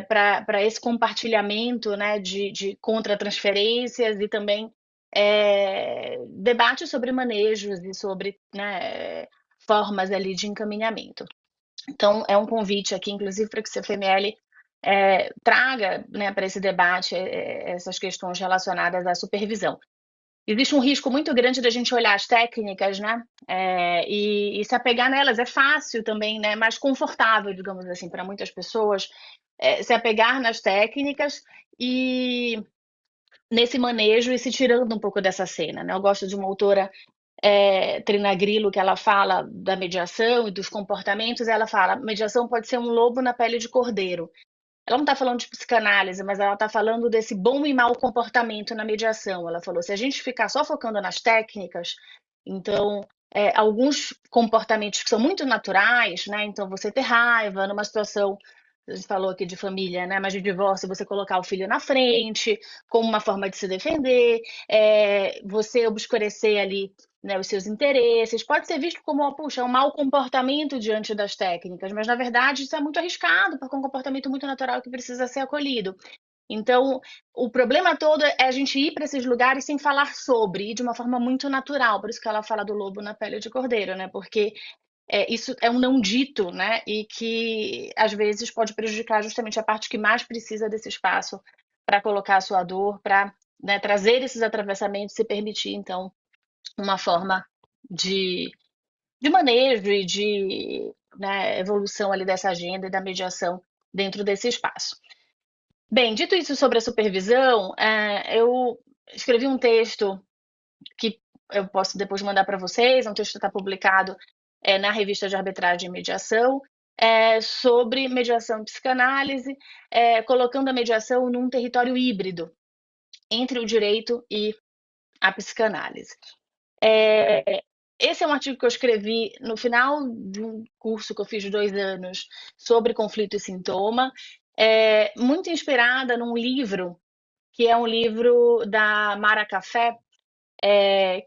para esse compartilhamento, né, de contra-transferências e também debate sobre manejos e sobre, né, formas ali de encaminhamento. Então, é um convite aqui, inclusive, para que o CFML traga, né, para esse debate essas questões relacionadas à supervisão. Existe um risco muito grande da gente olhar as técnicas, né? E se apegar nelas. É fácil também, né? Mais confortável, digamos assim, para muitas pessoas, se apegar nas técnicas e nesse manejo e se tirando um pouco dessa cena, né? Eu gosto de uma autora, Trina Grillo, que ela fala da mediação e dos comportamentos. Ela fala, mediação pode ser um lobo na pele de cordeiro. Ela não está falando de psicanálise, mas ela está falando desse bom e mau comportamento na mediação. Ela falou, se a gente ficar só focando nas técnicas, então, alguns comportamentos que são muito naturais, né? Então, você ter raiva numa situação, a gente falou aqui de família, né? Mas de divórcio, você colocar o filho na frente, como uma forma de se defender, você obscurecer ali, né, os seus interesses, pode ser visto como, puxa, um mau comportamento diante das técnicas, mas na verdade isso é muito arriscado, porque é um comportamento muito natural que precisa ser acolhido. Então, o problema todo é a gente ir para esses lugares sem falar sobre, e de uma forma muito natural. Por isso que ela fala do lobo na pele de cordeiro, né? Porque isso é um não dito, né? E que às vezes pode prejudicar justamente a parte que mais precisa desse espaço para colocar a sua dor, para, né, trazer esses atravessamentos e permitir, então, uma forma de, de manejo e de, né, evolução ali dessa agenda e da mediação dentro desse espaço. Bem, dito isso sobre a supervisão, eu escrevi um texto que eu posso depois mandar para vocês, um texto que está publicado na revista de arbitragem e mediação, sobre mediação e psicanálise, colocando a mediação num território híbrido entre o direito e a psicanálise. Esse é um artigo que eu escrevi no final de um curso que eu fiz de 2 anos sobre conflito e sintoma, muito inspirada num livro, que é um livro da Mara Café,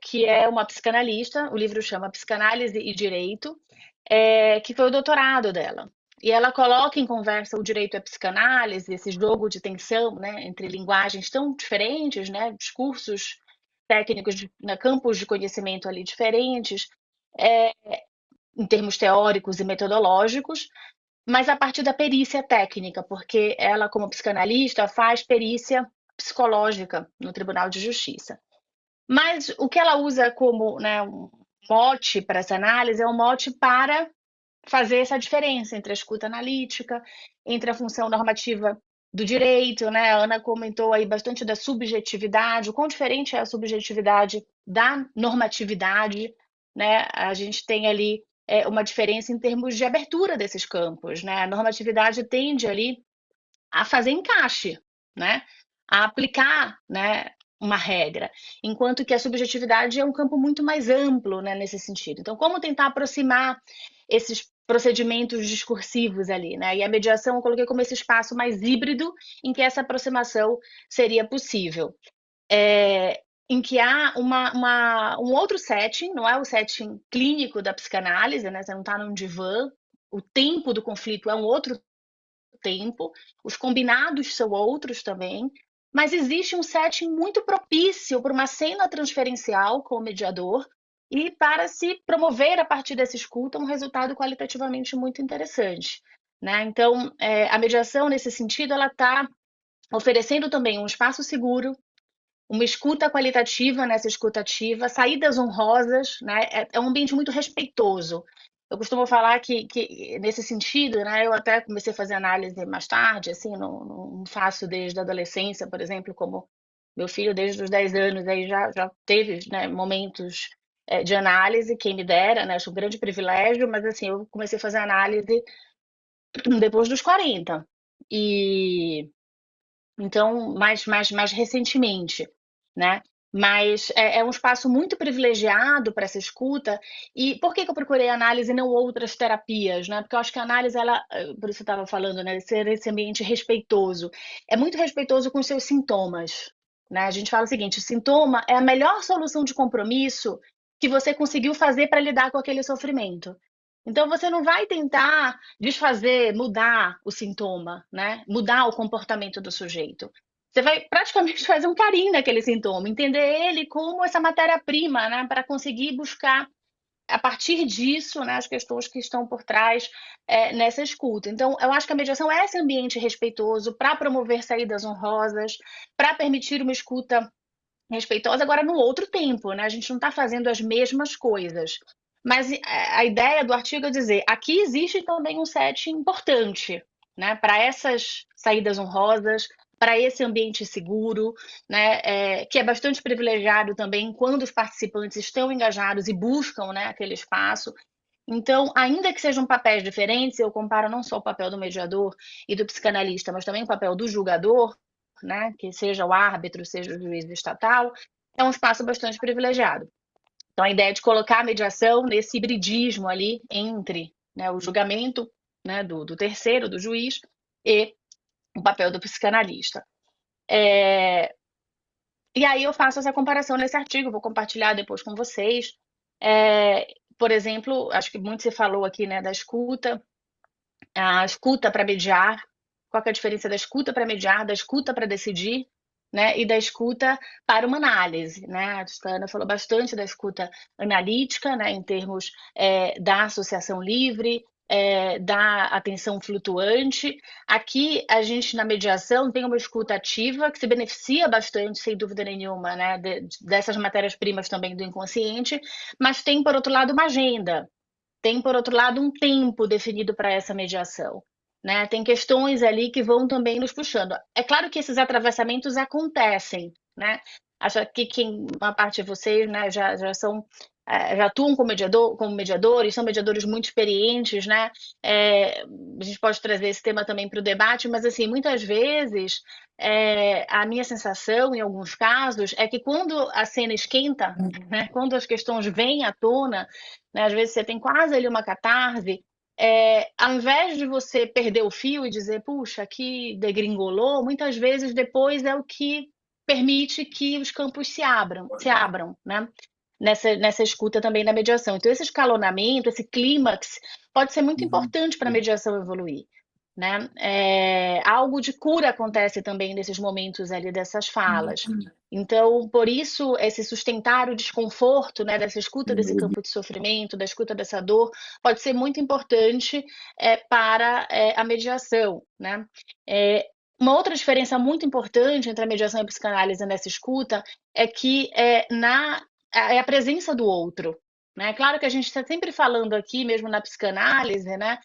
que é uma psicanalista. O livro chama Psicanálise e Direito, que foi o doutorado dela. E ela coloca em conversa o direito à psicanálise, esse jogo de tensão, né, entre linguagens tão diferentes, né, discursos técnicos, campos de conhecimento ali diferentes, em termos teóricos e metodológicos, mas a partir da perícia técnica, porque ela, como psicanalista, faz perícia psicológica no Tribunal de Justiça. Mas o que ela usa como, né, um mote para essa análise é um mote para fazer essa diferença entre a escuta analítica, entre a função normativa do direito, né? A Ana comentou aí bastante da subjetividade, o quão diferente é a subjetividade da normatividade, né? A gente tem ali uma diferença em termos de abertura desses campos, né? A normatividade tende ali a fazer encaixe, né? A aplicar, né, uma regra, enquanto que a subjetividade é um campo muito mais amplo, né, nesse sentido. Então, como tentar aproximar esses procedimentos discursivos ali, né? E a mediação eu coloquei como esse espaço mais híbrido em que essa aproximação seria possível. Em que há um outro setting, não é o setting clínico da psicanálise, né? Você não está num divã, o tempo do conflito é um outro tempo, os combinados são outros também, mas existe um setting muito propício para uma cena transferencial com o mediador e para se promover a partir dessa escuta um resultado qualitativamente muito interessante, né? Então, a mediação nesse sentido ela está oferecendo também um espaço seguro, uma escuta qualitativa nessa escuta ativa, saídas honrosas, né? É um ambiente muito respeitoso. Eu costumo falar que nesse sentido, né? Eu até comecei a fazer análise mais tarde, assim, não faço desde a adolescência, por exemplo, como meu filho desde os 10 anos aí já teve, né, momentos de análise, quem me dera, né? Acho um grande privilégio, mas assim, eu comecei a fazer análise depois dos 40. E então, mais recentemente, né? Mas é um espaço muito privilegiado para essa escuta. E por que eu procurei análise e não outras terapias, né? Porque eu acho que a análise, ela, por isso eu estava falando, né? Ser esse ambiente respeitoso. É muito respeitoso com os seus sintomas, né? A gente fala o seguinte: o sintoma é a melhor solução de compromisso que você conseguiu fazer para lidar com aquele sofrimento. Então, você não vai tentar desfazer, mudar o sintoma, né? Mudar o comportamento do sujeito. Você vai praticamente fazer um carinho naquele sintoma, entender ele como essa matéria-prima, né? Para conseguir buscar, a partir disso, né, as questões que estão por trás nessa escuta. Então, eu acho que a mediação é esse ambiente respeitoso para promover saídas honrosas, para permitir uma escuta respeitosa, agora no outro tempo, né? A gente não está fazendo as mesmas coisas. Mas a ideia do artigo é dizer, aqui existe também um set importante, né? Para essas saídas honrosas, para esse ambiente seguro, né? Que é bastante privilegiado também quando os participantes estão engajados e buscam, né, aquele espaço. Então, ainda que sejam papéis diferentes, eu comparo não só o papel do mediador e do psicanalista, mas também o papel do julgador, né, que seja o árbitro, seja o juiz estatal, é um espaço bastante privilegiado. Então, a ideia de colocar a mediação nesse hibridismo ali entre, né, o julgamento, né, do terceiro, do juiz, e o papel do psicanalista. E aí eu faço essa comparação nesse artigo, vou compartilhar depois com vocês. Por exemplo, acho que muito se falou aqui, né, da escuta, a escuta para mediar, qual que é a diferença da escuta para mediar, da escuta para decidir, né, e da escuta para uma análise, né? A Ana falou bastante da escuta analítica, né, em termos da associação livre, da atenção flutuante. Aqui, a gente, na mediação, tem uma escuta ativa que se beneficia bastante, sem dúvida nenhuma, né, dessas matérias-primas também do inconsciente, mas tem, por outro lado, uma agenda, tem, por outro lado, um tempo definido para essa mediação. Né? Tem questões ali que vão também nos puxando. É claro que esses atravessamentos acontecem, né? Acho que uma parte de vocês, né, já são já atuam como mediadores, são mediadores muito experientes, né? A gente pode trazer esse tema também para o debate, mas assim, muitas vezes a minha sensação, em alguns casos, é que quando a cena esquenta, né, quando as questões vêm à tona, né, às vezes você tem quase ali uma catarse, ao invés de você perder o fio e dizer, puxa, aqui degringolou, muitas vezes depois é o que permite que os campos se abram, né? Nessa escuta também na mediação. Então, esse escalonamento, esse clímax, pode ser muito importante para a mediação evoluir. Né? Algo de cura acontece também nesses momentos ali dessas falas. Então, por isso, esse sustentar o desconforto, né, dessa escuta desse campo de sofrimento, da escuta dessa dor, pode ser muito importante para a mediação. Né? Uma outra diferença muito importante entre a mediação e a psicanálise nessa escuta é que é a presença do outro. Né? Claro que a gente está sempre falando aqui, mesmo na psicanálise, né,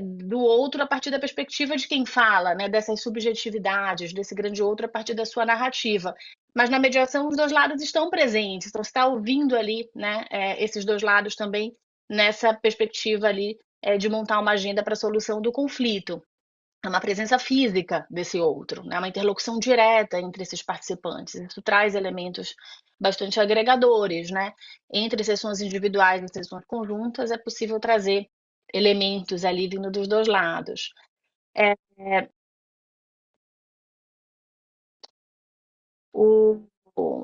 do outro a partir da perspectiva de quem fala, né, dessas subjetividades, desse grande outro a partir da sua narrativa. Mas na mediação os dois lados estão presentes, então você está ouvindo ali, né, esses dois lados também nessa perspectiva ali de montar uma agenda para a solução do conflito. É uma presença física desse outro, né? Uma interlocução direta entre esses participantes. Isso traz elementos bastante agregadores, né? Entre sessões individuais e sessões conjuntas é possível trazer elementos ali vindo dos dois lados.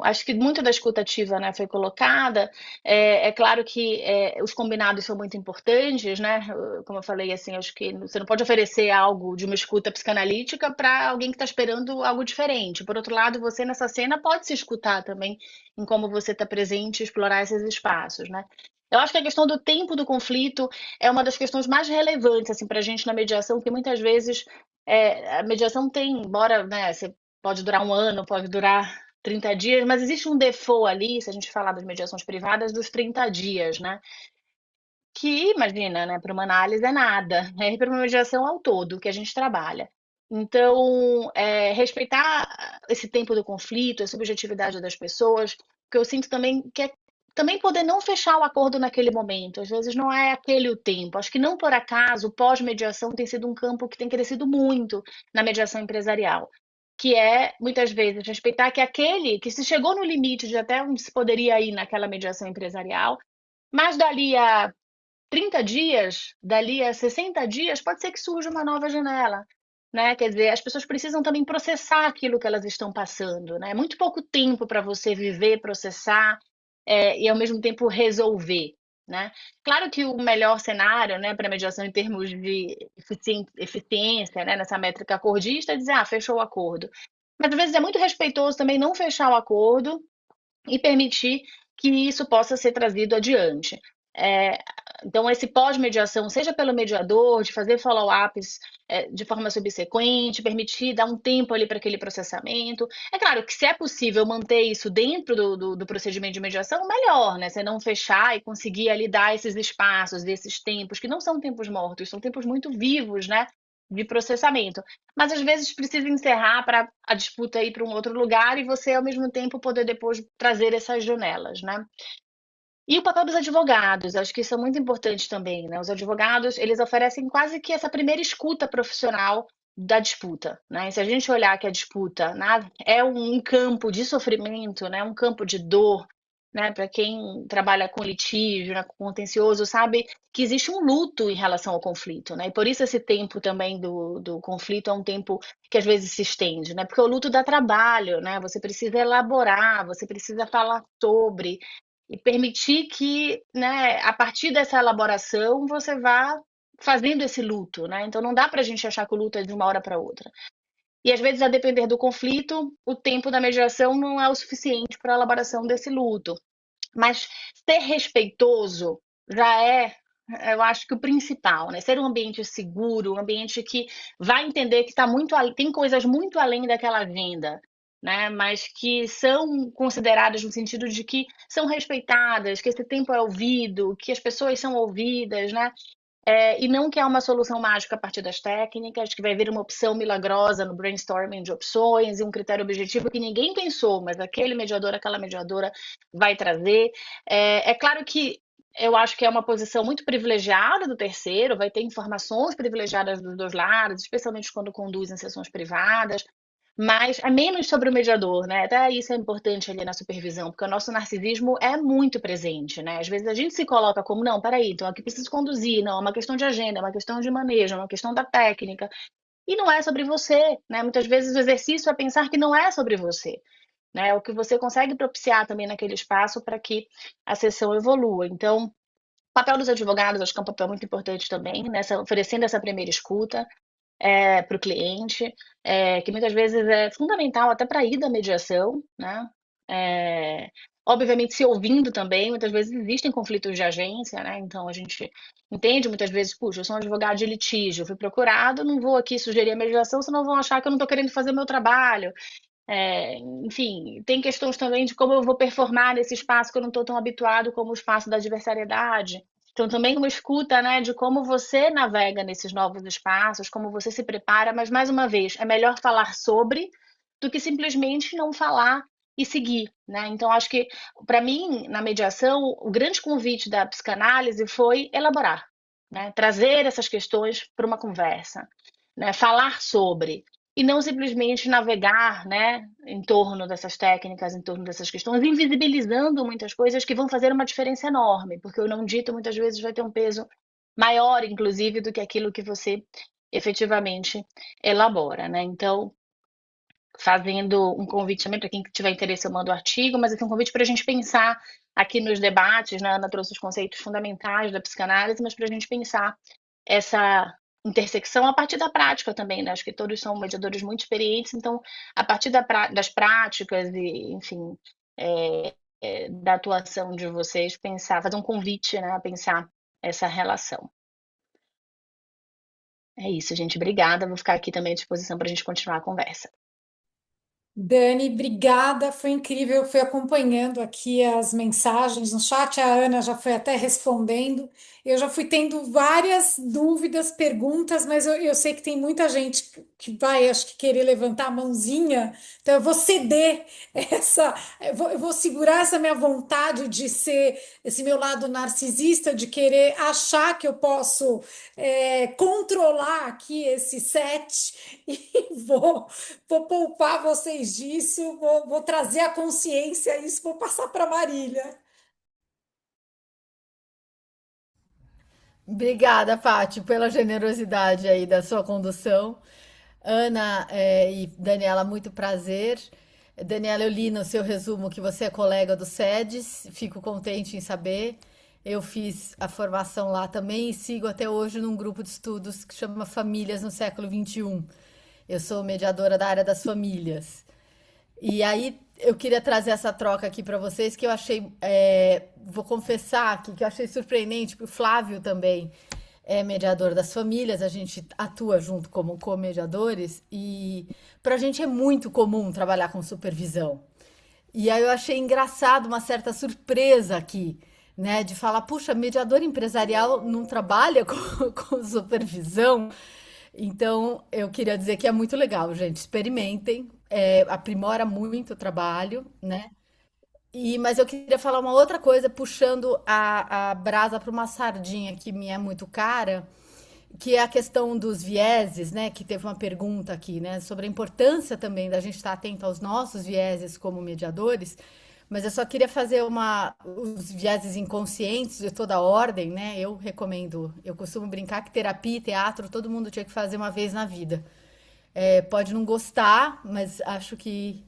Acho que muito da escuta ativa, né, foi colocada. É claro que os combinados são muito importantes, né? Como eu falei, assim, acho que você não pode oferecer algo de uma escuta psicanalítica para alguém que está esperando algo diferente. Por outro lado, você nessa cena pode se escutar também em como você está presente e explorar esses espaços, né? Eu acho que a questão do tempo do conflito é uma das questões mais relevantes assim, para a gente na mediação, que muitas vezes a mediação tem, embora, né, você pode durar um ano, pode durar 30 dias, mas existe um default ali, se a gente falar das mediações privadas, dos 30 dias, né? Que, imagina, né, para uma análise é nada, né? Para uma mediação ao todo que a gente trabalha. Então, respeitar esse tempo do conflito, a subjetividade das pessoas, porque eu sinto também que também poder não fechar o acordo naquele momento. Às vezes não é aquele o tempo. Acho que não por acaso, pós-mediação tem sido um campo que tem crescido muito na mediação empresarial, que é, muitas vezes, respeitar que aquele que se chegou no limite de até onde se poderia ir naquela mediação empresarial, mas dali a 30 dias, dali a 60 dias, pode ser que surja uma nova janela. Né? Quer dizer, as pessoas precisam também processar aquilo que elas estão passando. Né? É muito pouco tempo para você viver, processar e, ao mesmo tempo, resolver. Né? Claro que o melhor cenário, né, para mediação em termos de eficiência, né, nessa métrica acordista, é dizer, fechou o acordo. Mas, às vezes, é muito respeitoso também não fechar o acordo e permitir que isso possa ser trazido adiante. Então, esse pós-mediação, seja pelo mediador, de fazer follow-ups de forma subsequente, permitir dar um tempo ali para aquele processamento. É claro que, se é possível manter isso dentro do procedimento de mediação, melhor, né? Você não fechar e conseguir ali dar esses espaços, esses tempos, que não são tempos mortos, são tempos muito vivos, né? De processamento. Mas às vezes precisa encerrar para a disputa ir para um outro lugar e você, ao mesmo tempo, poder depois trazer essas janelas, né? E o papel dos advogados, acho que isso é muito importante também, né? Os advogados, eles oferecem quase que essa primeira escuta profissional da disputa, né? E se a gente olhar que a disputa, né, é um campo de sofrimento, né, um campo de dor, né? Para quem trabalha com litígio, né, com contencioso, sabe que existe um luto em relação ao conflito, né? E por isso esse tempo também do conflito é um tempo que às vezes se estende, né? Porque o luto dá trabalho, né? Você precisa elaborar, você precisa falar sobre e permitir que, né, a partir dessa elaboração, você vá fazendo esse luto, né? Então não dá para a gente achar que o luto é de uma hora para outra. E às vezes, a depender do conflito, o tempo da mediação não é o suficiente para a elaboração desse luto. Mas ser respeitoso já é, eu acho que o principal, né? Ser um ambiente seguro, um ambiente que vai entender que tá muito, tem coisas muito além daquela agenda, né? Mas que são consideradas no sentido de que são respeitadas, que esse tempo é ouvido, que as pessoas são ouvidas, né? E não que é uma solução mágica a partir das técnicas, que vai vir uma opção milagrosa no brainstorming de opções e um critério objetivo que ninguém pensou, mas aquele mediador, aquela mediadora vai trazer. É claro que eu acho que é uma posição muito privilegiada do terceiro, vai ter informações privilegiadas dos dois lados, especialmente quando conduz em sessões privadas, mas é menos sobre o mediador, né? Até isso é importante ali na supervisão, porque o nosso narcisismo é muito presente, né? Às vezes a gente se coloca como, não, peraí, então aqui preciso conduzir, não, é uma questão de agenda, é uma questão de manejo, é uma questão da técnica, e não é sobre você, né? Muitas vezes o exercício é pensar que não é sobre você, né? O que você consegue propiciar também naquele espaço para que a sessão evolua. Então, o papel dos advogados, acho que é um papel muito importante também, nessa, oferecendo essa primeira escuta, para o cliente, que muitas vezes é fundamental até para ir da mediação, né? É, obviamente se ouvindo também, muitas vezes existem conflitos de agência, né? Então a gente entende muitas vezes, puxa, eu sou um advogado de litígio, fui procurado, não vou aqui sugerir a mediação, senão vão achar que eu não estou querendo fazer o meu trabalho. Enfim, tem questões também de como eu vou performar nesse espaço que eu não estou tão habituado como o espaço da adversariedade. Então, também uma escuta, né, de como você navega nesses novos espaços, como você se prepara, mas, mais uma vez, é melhor falar sobre do que simplesmente não falar e seguir, né? Então, acho que, para mim, na mediação, o grande convite da psicanálise foi elaborar, né? Trazer essas questões para uma conversa, né? Falar sobre e não simplesmente navegar, né, em torno dessas técnicas, em torno dessas questões, invisibilizando muitas coisas que vão fazer uma diferença enorme, porque o não dito muitas vezes vai ter um peso maior, inclusive, do que aquilo que você efetivamente elabora, né? Então, fazendo um convite também para quem tiver interesse, eu mando o artigo, mas é um convite para a gente pensar aqui nos debates, né? A Ana trouxe os conceitos fundamentais da psicanálise, mas para a gente pensar essa intersecção a partir da prática também, né? Acho que todos são mediadores muito experientes, então, a partir das práticas e, enfim, da atuação de vocês, pensar, fazer um convite, né, a pensar essa relação. É isso, gente. Obrigada. Vou ficar aqui também à disposição para a gente continuar a conversa. Dani, obrigada, foi incrível. Eu fui acompanhando aqui as mensagens no chat, a Ana já foi até respondendo. Eu já fui tendo várias dúvidas, perguntas, mas eu sei que tem muita gente que vai, acho que, querer levantar a mãozinha, então eu vou ceder essa, eu vou segurar essa minha vontade de ser esse meu lado narcisista, de querer achar que eu posso controlar aqui esse set e vou poupar vocês disso, vou trazer a consciência, isso vou passar para Marília. Obrigada, Paty, pela generosidade aí da sua condução. Ana, e Daniela, muito prazer. Daniela, eu li no seu resumo que você é colega do SEDES, fico contente em saber. Eu fiz a formação lá também e sigo até hoje num grupo de estudos que chama Famílias no Século XXI. Eu sou mediadora da área das famílias. E aí eu queria trazer essa troca aqui para vocês que eu achei, vou confessar aqui que eu achei surpreendente, porque o Flávio também é mediador das famílias, a gente atua junto como co-mediadores e para a gente é muito comum trabalhar com supervisão. E aí eu achei engraçado uma certa surpresa aqui, né, de falar, puxa, mediador empresarial não trabalha com supervisão. Então, eu queria dizer que é muito legal, gente. Experimentem, aprimora muito o trabalho, né? Mas eu queria falar uma outra coisa, puxando a brasa para uma sardinha que me é muito cara, que é a questão dos vieses, né? Que teve uma pergunta aqui, né? Sobre a importância também da gente estar atento aos nossos vieses como mediadores. Mas eu só queria fazer os vieses inconscientes de toda a ordem, né? Eu recomendo, eu costumo brincar que terapia e teatro todo mundo tinha que fazer uma vez na vida. Pode não gostar, mas acho que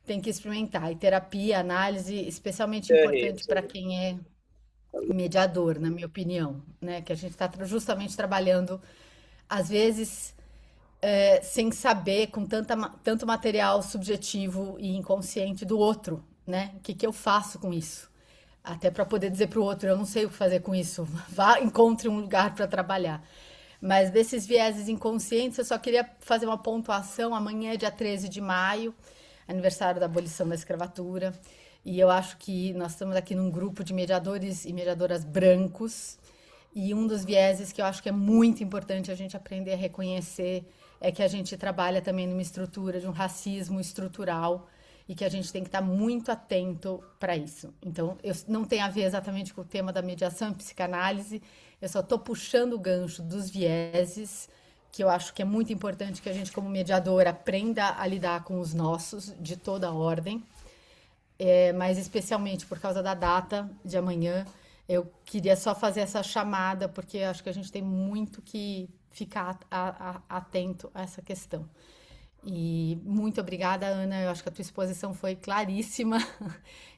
tem que experimentar. E terapia, análise, especialmente É importante isso. para quem é. mediador, na minha opinião, né? Que a gente está justamente trabalhando, às vezes, sem saber, com tanto material subjetivo e inconsciente do outro, né? O que que eu faço com isso? Até para poder dizer para o outro, eu não sei o que fazer com isso, vá, encontre um lugar para trabalhar. Mas desses vieses inconscientes, eu só queria fazer uma pontuação. Amanhã é dia 13 de maio, aniversário da abolição da escravatura. E eu acho que nós estamos aqui num grupo de mediadores e mediadoras brancos. E um dos vieses que eu acho que é muito importante a gente aprender a reconhecer é que a gente trabalha também numa estrutura de um racismo estrutural e que a gente tem que estar muito atento para isso. Então, eu não tem a ver exatamente com o tema da mediação e psicanálise, eu só estou puxando o gancho dos vieses, que eu acho que é muito importante que a gente, como mediador, aprenda a lidar com os nossos, de toda a ordem, mas especialmente por causa da data de amanhã, eu queria só fazer essa chamada, porque acho que a gente tem muito que ficar atento a essa questão. E muito obrigada, Ana. Eu acho que a tua exposição foi claríssima.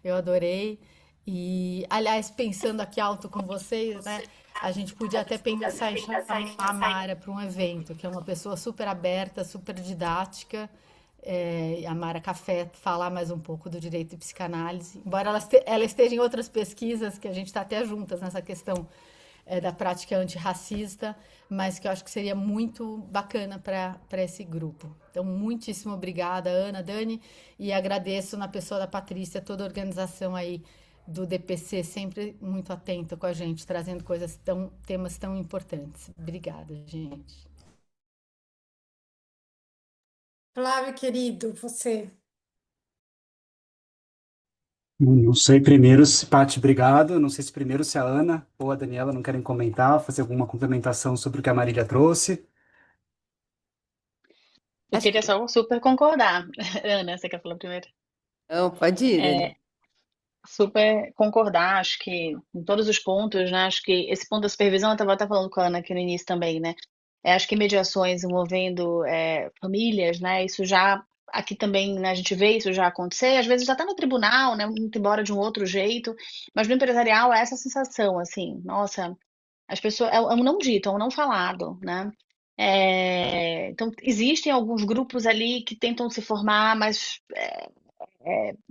Eu adorei. E, aliás, pensando aqui alto com vocês, né? A gente podia até pensar em chamar a Mara para um evento, que é uma pessoa super aberta, super didática. A Mara Café falar mais um pouco do direito e psicanálise. Embora ela esteja em outras pesquisas, que a gente está até juntas nessa questão da prática antirracista, mas que eu acho que seria muito bacana para esse grupo. Então, muitíssimo obrigada, Ana, Dani, e agradeço na pessoa da Patrícia, toda a organização aí do DPC, sempre muito atenta com a gente, trazendo temas tão importantes. Obrigada, gente. Flávio, querido, você. Não sei primeiro se, Paty, obrigado. Não sei se primeiro se a Ana ou a Daniela não querem comentar, fazer alguma complementação sobre o que a Marília trouxe. Eu Acho queria que só super concordar. Ana, você quer falar primeiro? não, pode ir, Dani. Super concordar, acho que em todos os pontos, né? Acho que esse ponto da supervisão, eu estava até falando com a Ana aqui no início também, né? Acho que mediações envolvendo famílias, né? Isso já, aqui também, né, a gente vê isso já acontecer, às vezes já está no tribunal, né? Muito embora de um outro jeito, mas no empresarial é essa sensação, assim, nossa, as pessoas, é um não dito, é um não falado, né? Então, existem alguns grupos ali que tentam se formar, mas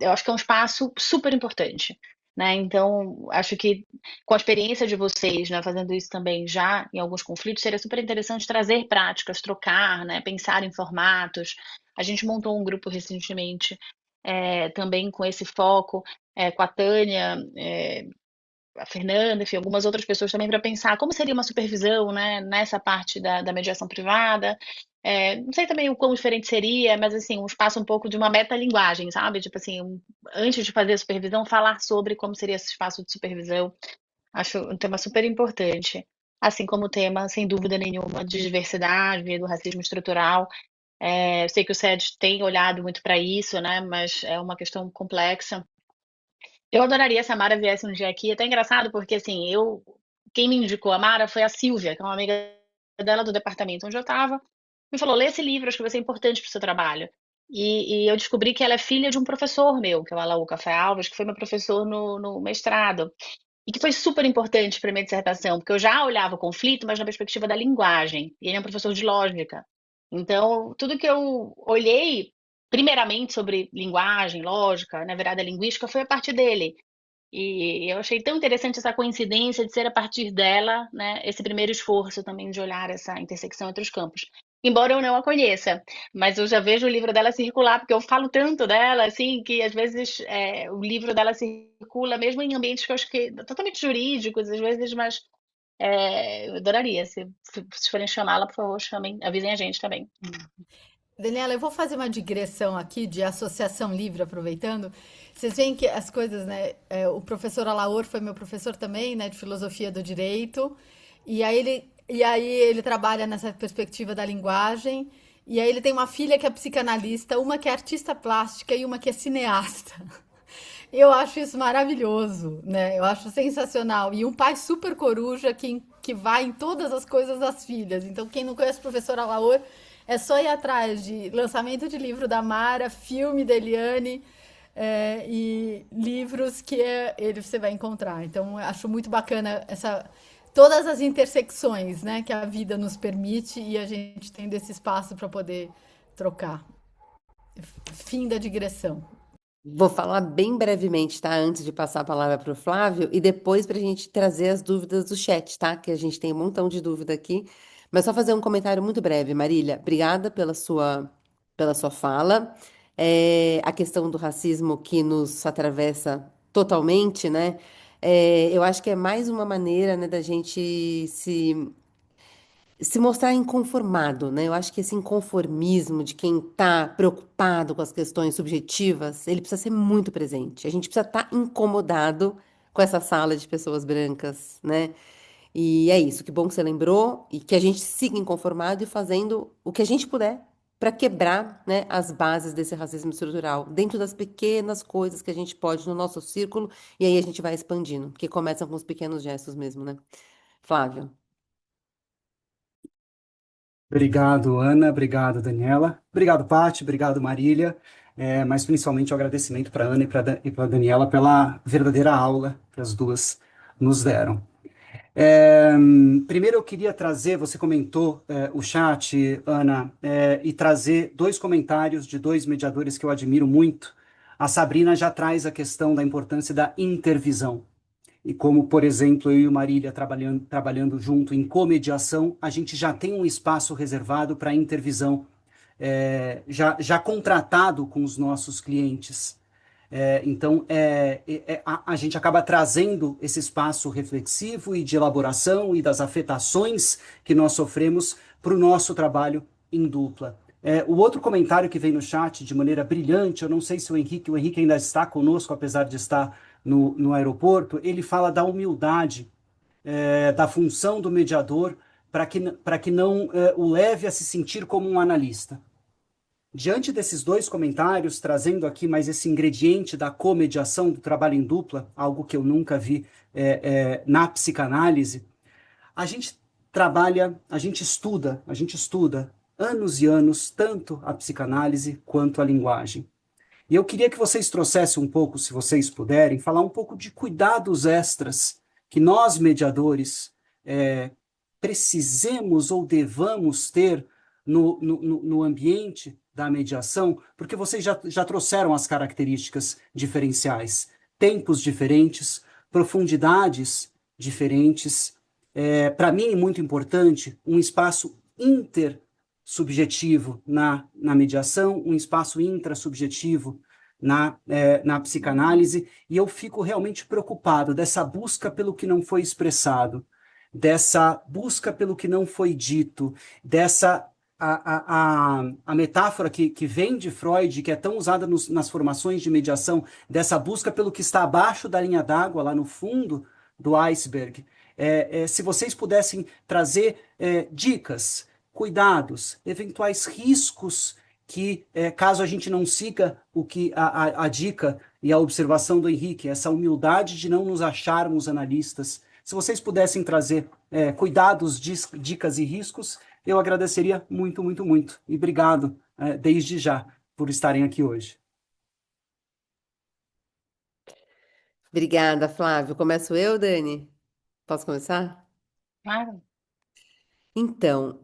eu acho que é um espaço super importante, né? Então, acho que com a experiência de vocês, né, fazendo isso também já em alguns conflitos, seria super interessante trazer práticas, trocar, né, pensar em formatos. A gente montou um grupo recentemente também com esse foco, com a Tânia, a Fernanda, enfim, algumas outras pessoas também para pensar como seria uma supervisão, né, nessa parte da mediação privada. Não sei também o quão diferente seria, mas assim, um espaço um pouco de uma metalinguagem, sabe? Tipo assim, antes de fazer a supervisão, falar sobre como seria esse espaço de supervisão. Acho um tema super importante. Assim como o tema, sem dúvida nenhuma, de diversidade, do racismo estrutural. Eu sei que o SED tem olhado muito para isso, né? Mas é uma questão complexa. Eu adoraria se a Mara viesse um dia aqui. É até engraçado, porque assim, quem me indicou a Mara foi a Silvia, que é uma amiga dela do departamento onde eu estava. Me falou: lê esse livro, acho que vai ser importante para o seu trabalho. E eu descobri que ela é filha de um professor meu, que é o Alaú Café Alves, que foi meu professor no mestrado. E que foi super importante para minha dissertação, porque eu já olhava o conflito, mas na perspectiva da linguagem. E ele é um professor de lógica. Então, tudo que eu olhei, primeiramente sobre linguagem, lógica, na verdade, a linguística, foi a partir dele. E eu achei tão interessante essa coincidência de ser a partir dela, né, esse primeiro esforço também de olhar essa intersecção entre os campos. Embora eu não a conheça, mas eu já vejo o livro dela circular, porque eu falo tanto dela, assim, que às vezes o livro dela circula mesmo em ambientes que eu acho que totalmente jurídicos, às vezes, mas eu adoraria. Se forem chamá-la, por favor, chamem, avisem a gente também. Daniela, eu vou fazer uma digressão aqui de associação livre, aproveitando. Vocês veem que as coisas, né? O professor Alaor foi meu professor também, né, de filosofia do direito. E aí ele trabalha nessa perspectiva da linguagem. E aí ele tem uma filha que é psicanalista, uma que é artista plástica e uma que é cineasta. Eu acho isso maravilhoso, né? Eu acho sensacional. E um pai super coruja que vai em todas as coisas das filhas. Então, quem não conhece o professor Alaor, é só ir atrás de lançamento de livro da Mara, filme da Eliane, e livros que ele você vai encontrar. Então, eu acho muito bacana todas as intersecções, né, que a vida nos permite e a gente tendo esse espaço para poder trocar. Fim da digressão. Vou falar bem brevemente, tá? Antes de passar a palavra para o Flávio, e depois para a gente trazer as dúvidas do chat, tá? Que a gente tem um montão de dúvida aqui. Mas só fazer um comentário muito breve, Marília. Obrigada pela sua fala. A questão do racismo que nos atravessa totalmente, né? Eu acho que é mais uma maneira, né, da gente se mostrar inconformado, né? Eu acho que esse inconformismo de quem está preocupado com as questões subjetivas, ele precisa ser muito presente. A gente precisa estar incomodado com essa sala de pessoas brancas, né? E é isso, que bom que você lembrou e que a gente siga inconformado e fazendo o que a gente puder para quebrar, né, as bases desse racismo estrutural, dentro das pequenas coisas que a gente pode no nosso círculo, e aí a gente vai expandindo, porque começam com os pequenos gestos mesmo, né? Flávio. Obrigado, Ana. Obrigado, Daniela. Obrigado, Paty. Obrigado, Marília. Mas principalmente o agradecimento para a Ana e para a Daniela pela verdadeira aula que as duas nos deram. Primeiro eu queria trazer, você comentou o chat, Ana, e trazer dois comentários de dois mediadores que eu admiro muito. A Sabrina já traz a questão da importância da intervisão. E como, por exemplo, eu e o Marília trabalhando junto em comediação, a gente já tem um espaço reservado para intervisão, já contratado com os nossos clientes. Então, a gente acaba trazendo esse espaço reflexivo e de elaboração e das afetações que nós sofremos para o nosso trabalho em dupla. O outro comentário que vem no chat de maneira brilhante, eu não sei se o Henrique ainda está conosco, apesar de estar no aeroporto, ele fala da humildade, da função do mediador para que não o leve a se sentir como um analista. Diante desses dois comentários, trazendo aqui mais esse ingrediente da comediação, do trabalho em dupla, algo que eu nunca vi na psicanálise, a gente trabalha, a gente estuda anos e anos, tanto a psicanálise quanto a linguagem. E eu queria que vocês trouxessem um pouco, se vocês puderem, falar um pouco de cuidados extras que nós, mediadores, precisemos ou devamos ter no ambiente da mediação, porque vocês já trouxeram as características diferenciais, tempos diferentes, profundidades diferentes. Para mim, muito importante, um espaço intersubjetivo na mediação, um espaço intrasubjetivo na psicanálise, e eu fico realmente preocupado dessa busca pelo que não foi expressado, dessa busca pelo que não foi dito, dessa a metáfora que vem de Freud, que é tão usada nas formações de mediação, dessa busca pelo que está abaixo da linha d'água, lá no fundo do iceberg. Se vocês pudessem trazer dicas, cuidados, eventuais riscos que, caso a gente não siga o que a dica e a observação do Henrique, essa humildade de não nos acharmos analistas, se vocês pudessem trazer cuidados, dicas e riscos, eu agradeceria muito, muito, muito. E obrigado, desde já, por estarem aqui hoje. Obrigada, Flávio. Começo eu, Dani? Posso começar? Claro. Então,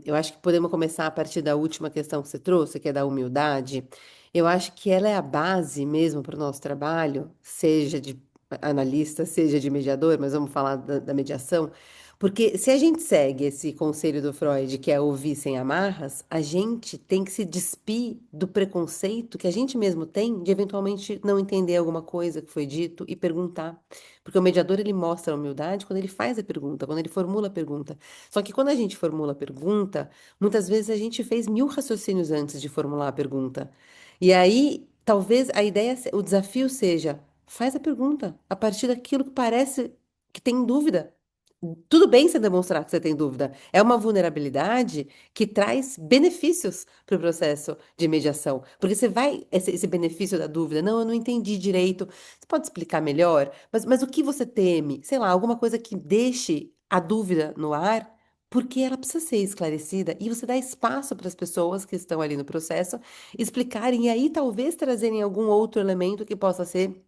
eu acho que podemos começar a partir da última questão que você trouxe, que é da humildade. Eu acho que ela é a base mesmo para o nosso trabalho, seja de analista, seja de mediador, mas vamos falar da mediação, porque se a gente segue esse conselho do Freud, que é ouvir sem amarras, a gente tem que se despir do preconceito que a gente mesmo tem de eventualmente não entender alguma coisa que foi dito e perguntar. Porque o mediador, ele mostra a humildade quando ele faz a pergunta, quando ele formula a pergunta. Só que quando a gente formula a pergunta, muitas vezes a gente fez 1000 raciocínios antes de formular a pergunta. E aí, talvez a ideia, o desafio seja, faz a pergunta a partir daquilo que parece que tem dúvida. Tudo bem você demonstrar que você tem dúvida. É uma vulnerabilidade que traz benefícios para o processo de mediação. Porque você vai, esse benefício da dúvida, não, eu não entendi direito. Você pode explicar melhor? Mas o que você teme? Sei lá, alguma coisa que deixe a dúvida no ar porque ela precisa ser esclarecida e você dá espaço para as pessoas que estão ali no processo explicarem e aí talvez trazerem algum outro elemento que possa ser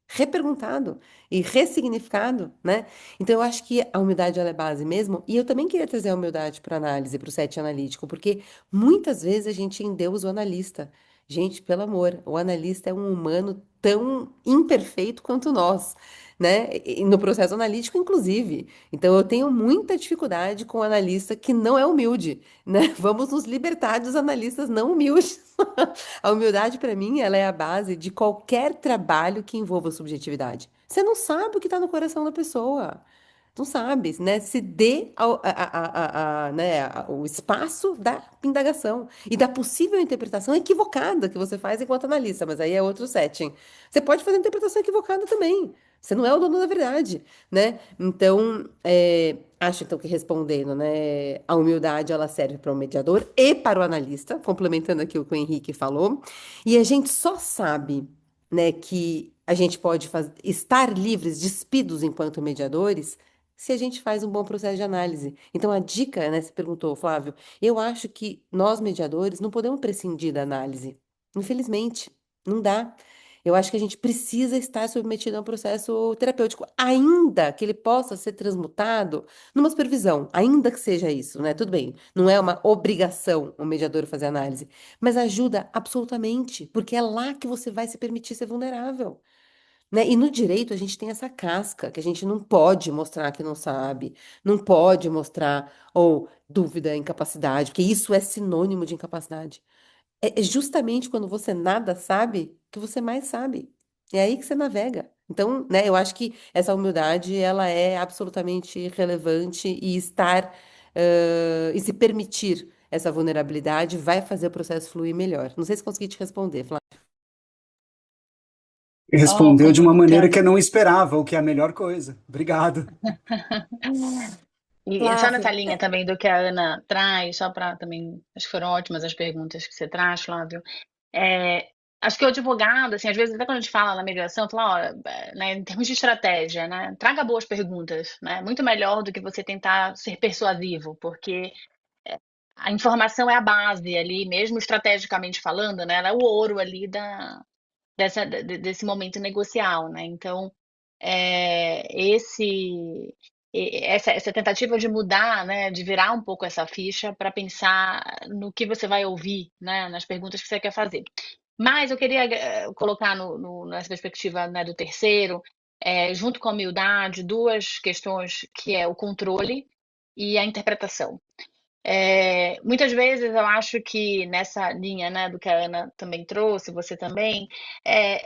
reperguntado e ressignificado, né? Então eu acho que a humildade ela é base mesmo, e eu também queria trazer a humildade para análise, para o set analítico, porque muitas vezes a gente endeusa o analista. Gente, pelo amor, o analista é um humano tão imperfeito quanto nós, né? E no processo analítico, inclusive. Então, eu tenho muita dificuldade com o analista que não é humilde, né? Vamos nos libertar dos analistas não humildes. A humildade, para mim, ela é a base de qualquer trabalho que envolva subjetividade. Você não sabe o que está no coração da pessoa. Não sabe, né? Se dê né, o espaço da indagação e da possível interpretação equivocada que você faz enquanto analista, mas aí é outro setting. Você pode fazer interpretação equivocada também. Você não é o dono da verdade, né? Então, acho então que respondendo, né, a humildade ela serve para o mediador e para o analista, complementando aqui o que o Henrique falou. E a gente só sabe, né, que a gente pode estar livres, despidos enquanto mediadores se a gente faz um bom processo de análise. Então, a dica, né, você perguntou, Flávio, eu acho que nós, mediadores, não podemos prescindir da análise. Infelizmente, não dá. Eu acho que a gente precisa estar submetido a um processo terapêutico, ainda que ele possa ser transmutado numa supervisão, ainda que seja isso, né? Tudo bem, não é uma obrigação o mediador fazer análise, mas ajuda absolutamente, porque é lá que você vai se permitir ser vulnerável, né? E no direito a gente tem essa casca que a gente não pode mostrar que não sabe, não pode mostrar ou dúvida, incapacidade, porque isso é sinônimo de incapacidade. É justamente quando você nada sabe que você mais sabe. É aí que você navega. Então, né, eu acho que essa humildade ela é absolutamente relevante e estar e se permitir essa vulnerabilidade vai fazer o processo fluir melhor. Não sei se consegui te responder, Flávio. Oh, Respondeu de como uma maneira que quero. eu não esperava, o que é a melhor coisa. Obrigado. E só nessa Flávia, linha também do que a Ana traz, só para também, acho que foram ótimas as perguntas que você traz, Flávio. É, acho que o advogado, assim, às vezes até quando a gente fala na mediação, fala, olha, né, em termos de estratégia, né, traga boas perguntas, né, muito melhor do que você tentar ser persuasivo, porque a informação é a base ali, mesmo estrategicamente falando, né, ela é o ouro ali desse momento negocial, né? Então, essa tentativa de mudar, né, de virar um pouco essa ficha para pensar no que você vai ouvir, né, nas perguntas que você quer fazer. Mas eu queria colocar nessa perspectiva, né, do terceiro, junto com a humildade, duas questões que é o controle e a interpretação. Muitas vezes eu acho que nessa linha, né, do que a Ana também trouxe, você também,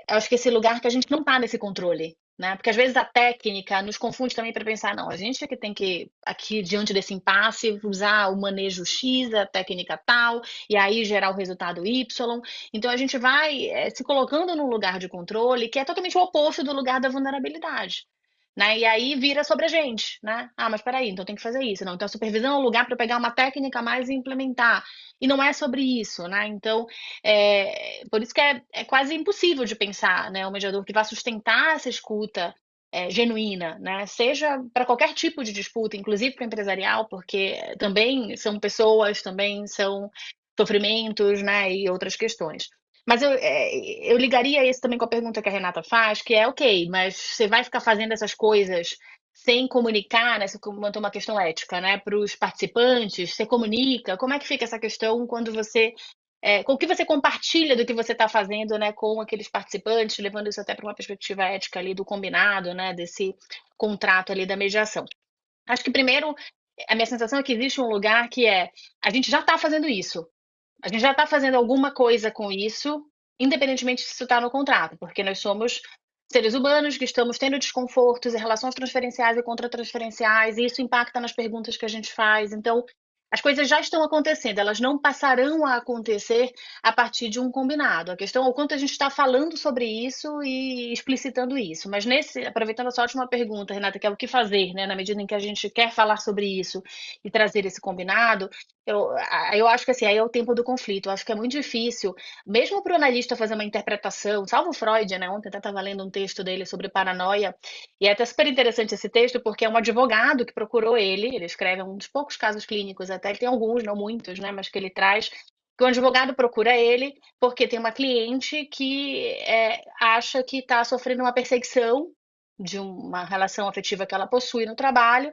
eu acho que esse lugar que a gente não está nesse controle, né? Porque às vezes a técnica nos confunde também para pensar, não, a gente é que tem que, aqui diante desse impasse, usar o manejo X, a técnica tal, e aí gerar o resultado Y. Então a gente vai se colocando num lugar de controle que é totalmente o oposto do lugar da vulnerabilidade. Né? E aí vira sobre a gente, né? Ah, mas peraí, então tem que fazer isso. Não, então a supervisão é um lugar para pegar uma técnica a mais e implementar. E não é sobre isso, né? Então, por isso que é quase impossível de pensar, né? Um mediador que vai sustentar essa escuta genuína, né? Seja para qualquer tipo de disputa, inclusive para empresarial, porque também são pessoas, também são sofrimentos, né? E outras questões. Mas eu ligaria isso também com a pergunta que a Renata faz, que é, ok, mas você vai ficar fazendo essas coisas sem comunicar, né? Você comentou uma questão ética, né? Para os participantes, você comunica? Como é que fica essa questão quando você... com o que você compartilha do que você está fazendo, né? Com aqueles participantes, levando isso até para uma perspectiva ética ali do combinado, né? Desse contrato ali da mediação. Acho que primeiro, a minha sensação é que existe um lugar que a gente já está fazendo isso. A gente já está fazendo alguma coisa com isso, independentemente se isso está no contrato, porque nós somos seres humanos que estamos tendo desconfortos em relações transferenciais e contratransferenciais, e isso impacta nas perguntas que a gente faz. Então, as coisas já estão acontecendo, elas não passarão a acontecer a partir de um combinado. A questão é o quanto a gente está falando sobre isso e explicitando isso. Mas aproveitando a sua última pergunta, Renata, que é o que fazer, né, na medida em que a gente quer falar sobre isso e trazer esse combinado, Eu acho que assim, aí é o tempo do conflito. Eu acho que é muito difícil, mesmo para o analista fazer uma interpretação, salvo Freud, né? Ontem eu até estava lendo um texto dele sobre paranoia, e é até super interessante esse texto, porque é um advogado que procurou ele escreve um dos poucos casos clínicos, até ele tem alguns, não muitos, né? Mas que ele traz, que um advogado procura ele porque tem uma cliente que acha que está sofrendo uma perseguição de uma relação afetiva que ela possui no trabalho.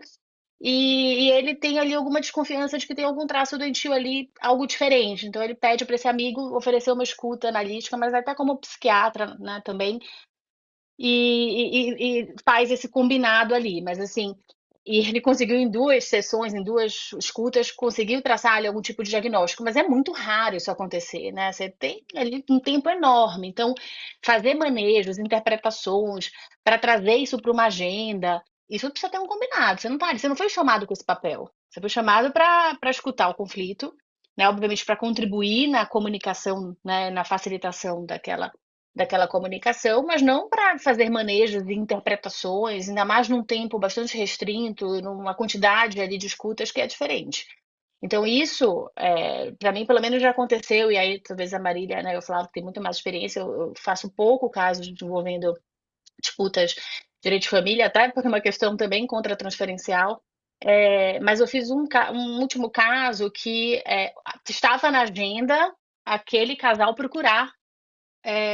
E ele tem ali alguma desconfiança de que tem algum traço doentio ali, algo diferente. Então ele pede para esse amigo oferecer uma escuta analítica, mas até como psiquiatra, né, também, e faz esse combinado ali. Mas assim, e ele conseguiu em duas sessões, em duas escutas, conseguiu traçar ali algum tipo de diagnóstico, mas é muito raro isso acontecer, né? Você tem ali um tempo enorme. Então, fazer manejos, interpretações, para trazer isso para uma agenda, isso precisa ter um combinado. Você não tá, você não foi chamado com esse papel. Você foi chamado para escutar o conflito, né? Obviamente para contribuir na comunicação, né? Na facilitação daquela comunicação, mas não para fazer manejos e interpretações, ainda mais num tempo bastante restrito, numa quantidade ali de escutas que é diferente. Então, isso, para mim, pelo menos já aconteceu, e aí talvez a Marília, né, eu falava que tem muito mais experiência, eu faço pouco casos envolvendo disputas de direito de família, até por uma questão também contra-transferencial, mas eu fiz um último caso que estava na agenda aquele casal procurar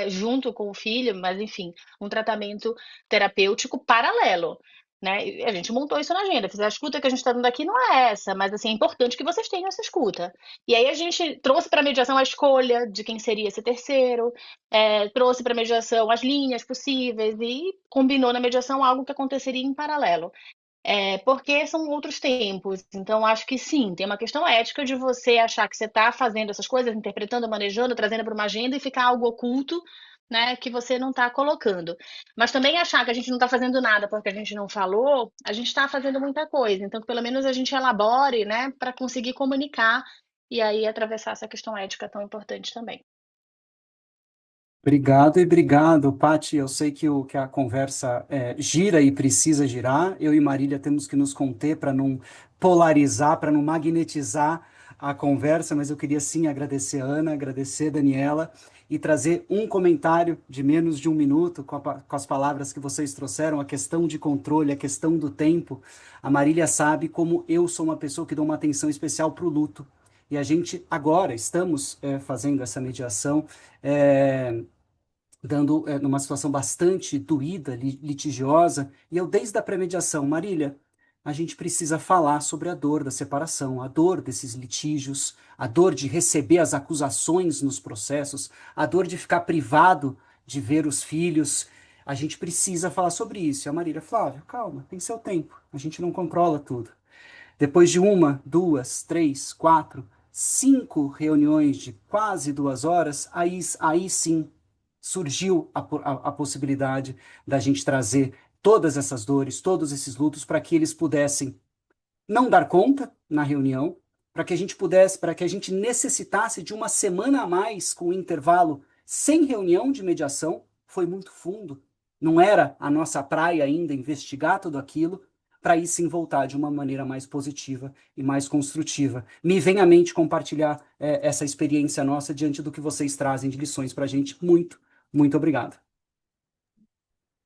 junto com o filho, mas enfim, um tratamento terapêutico paralelo, né? E a gente montou isso na agenda. Fiz a escuta que a gente está dando aqui não é essa, mas assim, é importante que vocês tenham essa escuta. E aí a gente trouxe para a mediação a escolha de quem seria esse terceiro, trouxe para a mediação as linhas possíveis e combinou na mediação algo que aconteceria em paralelo. Porque são outros tempos. Então, acho que sim, tem uma questão ética de você achar que você está fazendo essas coisas, interpretando, manejando, trazendo para uma agenda e ficar algo oculto, né, que você não está colocando. Mas também achar que a gente não está fazendo nada porque a gente não falou, a gente está fazendo muita coisa. Então, que pelo menos a gente elabore, né, para conseguir comunicar e aí atravessar essa questão ética tão importante também. Obrigado e obrigado, Paty. Eu sei que a conversa gira e precisa girar. Eu e Marília temos que nos conter para não polarizar, para não magnetizar a conversa, mas eu queria sim agradecer a Ana, agradecer a Daniela e trazer um comentário de menos de um minuto com as palavras que vocês trouxeram, a questão de controle, a questão do tempo. A Marília sabe como eu sou uma pessoa que dou uma atenção especial para o luto. E a gente agora estamos fazendo essa mediação. Dando numa situação bastante doída, litigiosa, e eu desde a premediação, Marília, a gente precisa falar sobre a dor da separação, a dor desses litígios, a dor de receber as acusações nos processos, a dor de ficar privado de ver os filhos. A gente precisa falar sobre isso. E a Marília, Flávio, calma, tem seu tempo, a gente não controla tudo. Depois de uma, duas, três, quatro, cinco reuniões de quase 2 horas, aí sim surgiu a possibilidade da gente trazer todas essas dores, todos esses lutos, para que eles pudessem não dar conta na reunião, para que a gente pudesse, para que a gente necessitasse de uma semana a mais com o intervalo sem reunião de mediação, foi muito fundo. Não era a nossa praia ainda investigar tudo aquilo, para aí sim voltar de uma maneira mais positiva e mais construtiva. Me vem à mente compartilhar essa experiência nossa diante do que vocês trazem de lições para a gente. Muito, muito obrigado.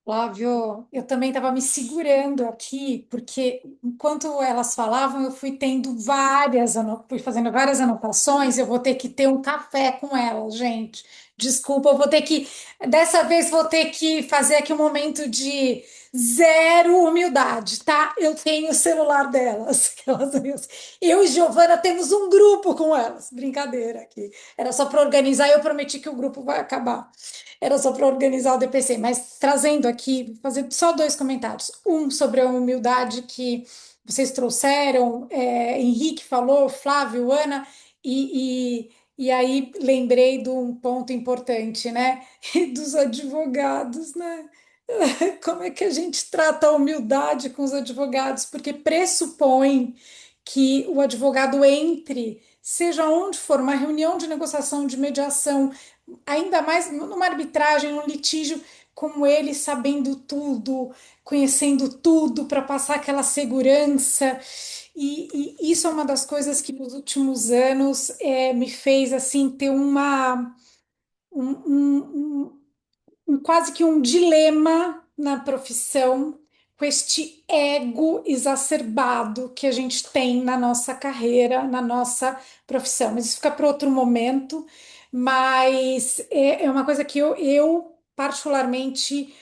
Flávio, eu também estava me segurando aqui, porque enquanto elas falavam, eu fui tendo fui fazendo várias anotações, eu vou ter que ter um café com elas, gente. Desculpa, eu vou ter que, dessa vez vou ter que fazer aqui um momento de zero humildade, tá? Eu tenho o celular delas. Eu e Giovana temos um grupo com elas. Brincadeira aqui. Era só para organizar, eu prometi que o grupo vai acabar. Era só para organizar o DPC, mas trazendo aqui, fazer só dois comentários. Um sobre a humildade que vocês trouxeram, Henrique falou, Flávio, Ana, e aí lembrei de um ponto importante, né? E dos advogados, né? Como é que a gente trata a humildade com os advogados? Porque pressupõe que o advogado entre, seja onde for, uma reunião de negociação, de mediação, ainda mais numa arbitragem, num litígio como ele, sabendo tudo, conhecendo tudo para passar aquela segurança. E isso é uma das coisas que nos últimos anos me fez assim ter um, um- quase que um dilema na profissão com este ego exacerbado que a gente tem na nossa carreira, na nossa profissão. Mas isso fica para outro momento, mas é uma coisa que eu particularmente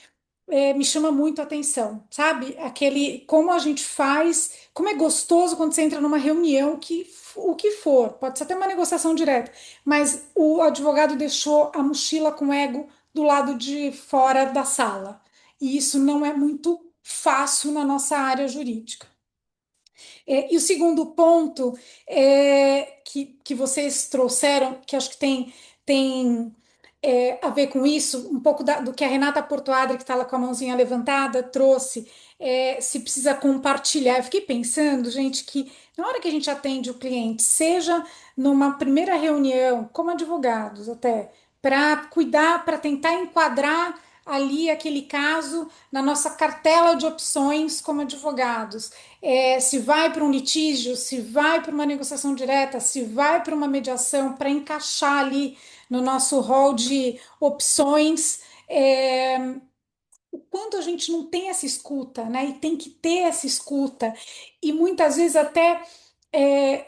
me chama muito a atenção, sabe? Aquele como a gente faz, como é gostoso quando você entra numa reunião que o que for, pode ser até uma negociação direta, mas o advogado deixou a mochila com ego do lado de fora da sala. E isso não é muito fácil na nossa área jurídica. E o segundo ponto que vocês trouxeram, que acho que tem a ver com isso, um pouco do que a Renata Portoadre, que está lá com a mãozinha levantada, trouxe, se precisa compartilhar. Eu fiquei pensando, gente, que na hora que a gente atende o cliente, seja numa primeira reunião, como advogados até, para cuidar, para tentar enquadrar ali aquele caso na nossa cartela de opções como advogados. Se vai para um litígio, se vai para uma negociação direta, se vai para uma mediação, para encaixar ali no nosso rol de opções, o quanto a gente não tem essa escuta, né? E tem que ter essa escuta. E muitas vezes até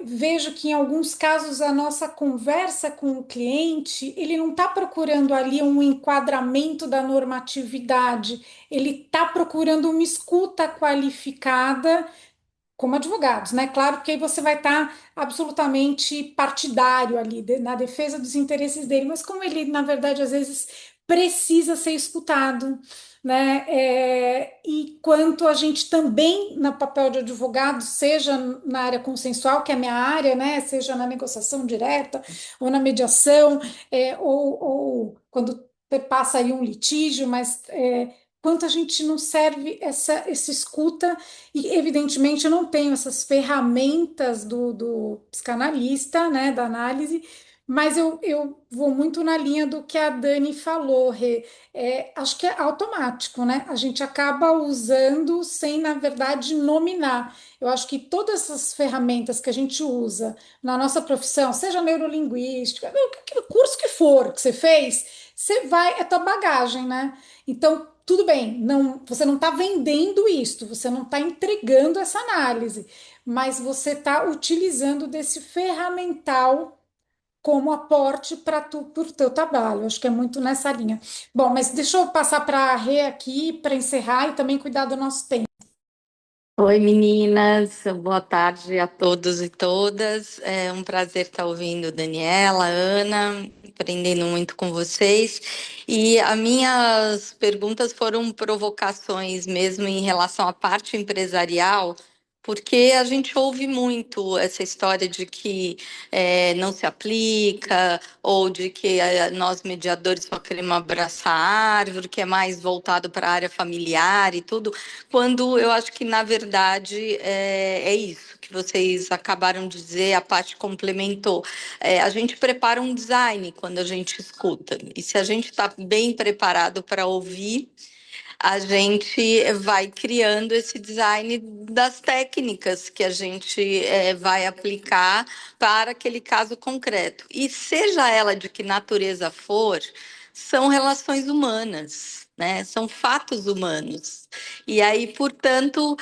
vejo que em alguns casos a nossa conversa com o cliente, ele não está procurando ali um enquadramento da normatividade, ele está procurando uma escuta qualificada como advogados, né? Claro, porque aí você vai estar absolutamente partidário ali na defesa dos interesses dele, mas como ele, na verdade, às vezes precisa ser escutado, né? E quanto a gente também, no papel de advogado, seja na área consensual, que é a minha área, né? Seja na negociação direta ou na mediação, ou quando passa aí um litígio, mas quanto a gente não serve essa escuta e, evidentemente, eu não tenho essas ferramentas do psicanalista, né, da análise, mas eu vou muito na linha do que a Dani falou, Rê. Acho que é automático, né? A gente acaba usando sem, na verdade, nominar. Eu acho que todas essas ferramentas que a gente usa na nossa profissão, seja neurolinguística, o curso que for que você fez, você vai, é tua bagagem, né? Então, tudo bem, não, você não está vendendo isto, você não está entregando essa análise, mas você está utilizando desse ferramental como aporte para o teu trabalho. Acho que é muito nessa linha. Bom, mas deixa eu passar para a Rê aqui para encerrar e também cuidar do nosso tempo. Oi, meninas, boa tarde a todos e todas. É um prazer estar ouvindo Daniela, Ana, aprendendo muito com vocês. E as minhas perguntas foram provocações mesmo em relação à parte empresarial, porque a gente ouve muito essa história de que não se aplica, ou de que nós mediadores só queremos abraçar a árvore, que é mais voltado para a área familiar e tudo, quando eu acho que, na verdade, é isso que vocês acabaram de dizer, a parte complementou. A gente prepara um design quando a gente escuta, e se a gente está bem preparado para ouvir, a gente vai criando esse design das técnicas que a gente vai aplicar para aquele caso concreto. E seja ela de que natureza for, são relações humanas, né? São fatos humanos. E aí, portanto,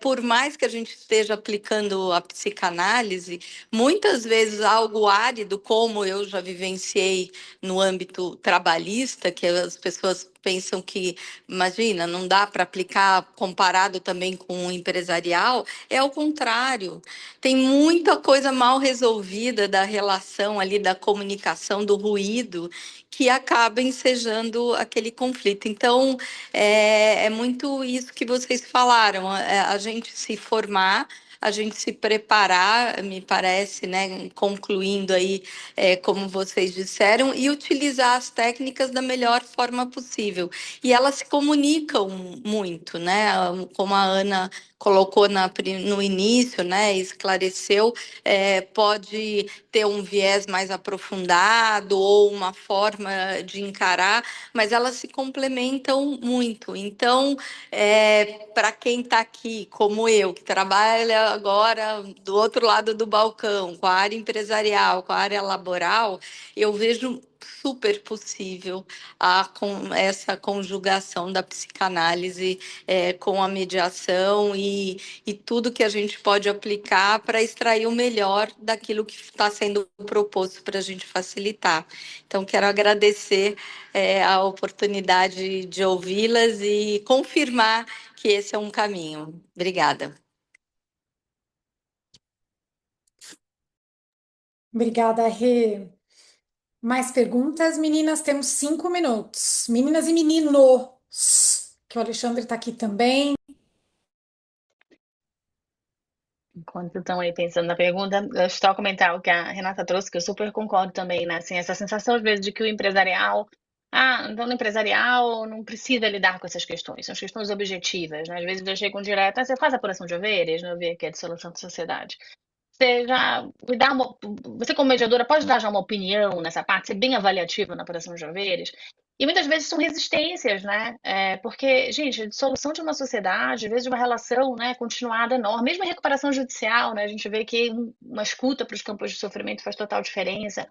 por mais que a gente esteja aplicando a psicanálise, muitas vezes algo árido, como eu já vivenciei no âmbito trabalhista, que as pessoas pensam que, imagina, não dá para aplicar comparado também com o empresarial, é ao contrário. Tem muita coisa mal resolvida da relação ali, da comunicação, do ruído, que acaba ensejando aquele conflito. Então, é muito isso que vocês falaram, a gente se formar, a gente se preparar, me parece, né, concluindo aí, como vocês disseram, e utilizar as técnicas da melhor forma possível. E elas se comunicam muito, né? Como a Ana colocou no início, né, esclareceu, pode ter um viés mais aprofundado ou uma forma de encarar, mas elas se complementam muito. Então, para quem está aqui, como eu, que trabalha agora do outro lado do balcão, com a área empresarial, com a área laboral, eu vejo super possível com essa conjugação da psicanálise com a mediação e tudo que a gente pode aplicar para extrair o melhor daquilo que está sendo proposto para a gente facilitar. Então, quero agradecer a oportunidade de ouvi-las e confirmar que esse é um caminho. Obrigada. Obrigada, Rê. Mais perguntas, meninas? Temos 5 minutos. Meninas e meninos, que o Alexandre está aqui também. Enquanto estão aí pensando na pergunta, eu só comentar o que a Renata trouxe, que eu super concordo também, né? Assim, essa sensação, às vezes, de que o empresarial... então no empresarial não precisa lidar com essas questões, são questões objetivas, né? Às vezes eu chego direto, você faz apuração de haveres, né? Eu vi que é de solução de sociedade. Você já me dá você como mediadora pode dar já uma opinião nessa parte, ser bem avaliativa na apuração de haveres? E muitas vezes são resistências, né? Porque, gente, dissolução de uma sociedade, às vezes de uma relação, né, continuada enorme, mesmo em recuperação judicial, né? A gente vê que uma escuta para os campos de sofrimento faz total diferença.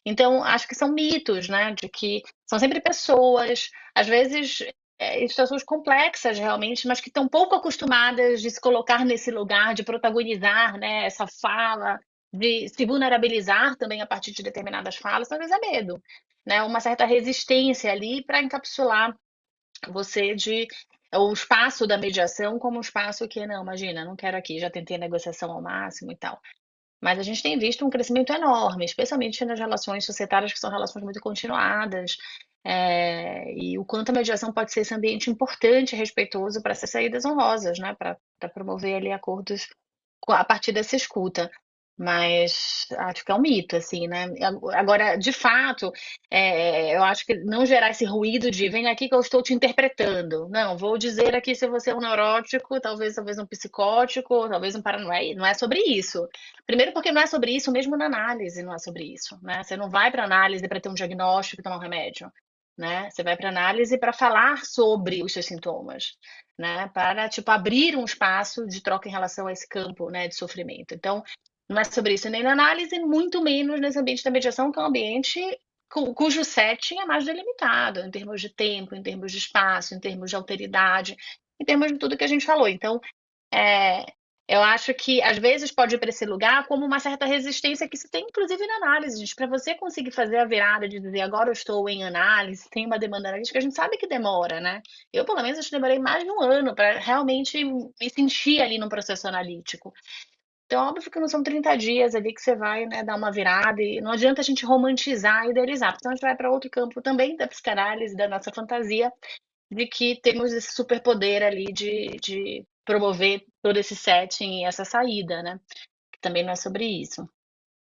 Então, acho que são mitos, né? De que são sempre pessoas, às vezes situações complexas realmente, mas que estão pouco acostumadas de se colocar nesse lugar, de protagonizar, né, essa fala, de se vulnerabilizar também a partir de determinadas falas, talvez é medo, né? Uma certa resistência ali para encapsular você de o espaço da mediação como um espaço que, não, imagina, não quero aqui, já tentei negociação ao máximo e tal. Mas a gente tem visto um crescimento enorme, especialmente nas relações societárias, que são relações muito continuadas, e o quanto a mediação pode ser esse ambiente importante e respeitoso para essas saídas honrosas, né? Para promover ali acordos a partir dessa escuta. Mas acho que é um mito, assim, né? Agora, de fato, eu acho que não gerar esse ruído de vem aqui que eu estou te interpretando. Não, vou dizer aqui se você é um neurótico, talvez um psicótico, talvez um paranoico. Não é sobre isso. Primeiro porque não é sobre isso, mesmo na análise não é sobre isso, né? Você não vai para análise para ter um diagnóstico e tomar um remédio, né? Você vai para análise para falar sobre os seus sintomas, né? Para, tipo, abrir um espaço de troca em relação a esse campo, né, de sofrimento. Então, não é sobre isso nem na análise, muito menos nesse ambiente da mediação, que é um ambiente cujo setting é mais delimitado, em termos de tempo, em termos de espaço, em termos de alteridade, em termos de tudo que a gente falou. Então, é, eu acho que às vezes pode ir para esse lugar como uma certa resistência que se tem, inclusive, na análise, gente. Para você conseguir fazer a virada de dizer agora eu estou em análise, tem uma demanda analítica, a gente sabe que demora, né? Eu, pelo menos, acho que demorei mais de um ano para realmente me sentir ali no processo analítico. Então, óbvio que não são 30 dias ali que você vai, né, dar uma virada e não adianta a gente romantizar e idealizar, porque senão a gente vai para outro campo também da psicanálise, da nossa fantasia, de que temos esse superpoder ali de promover todo esse setting e essa saída, né? Que também não é sobre isso.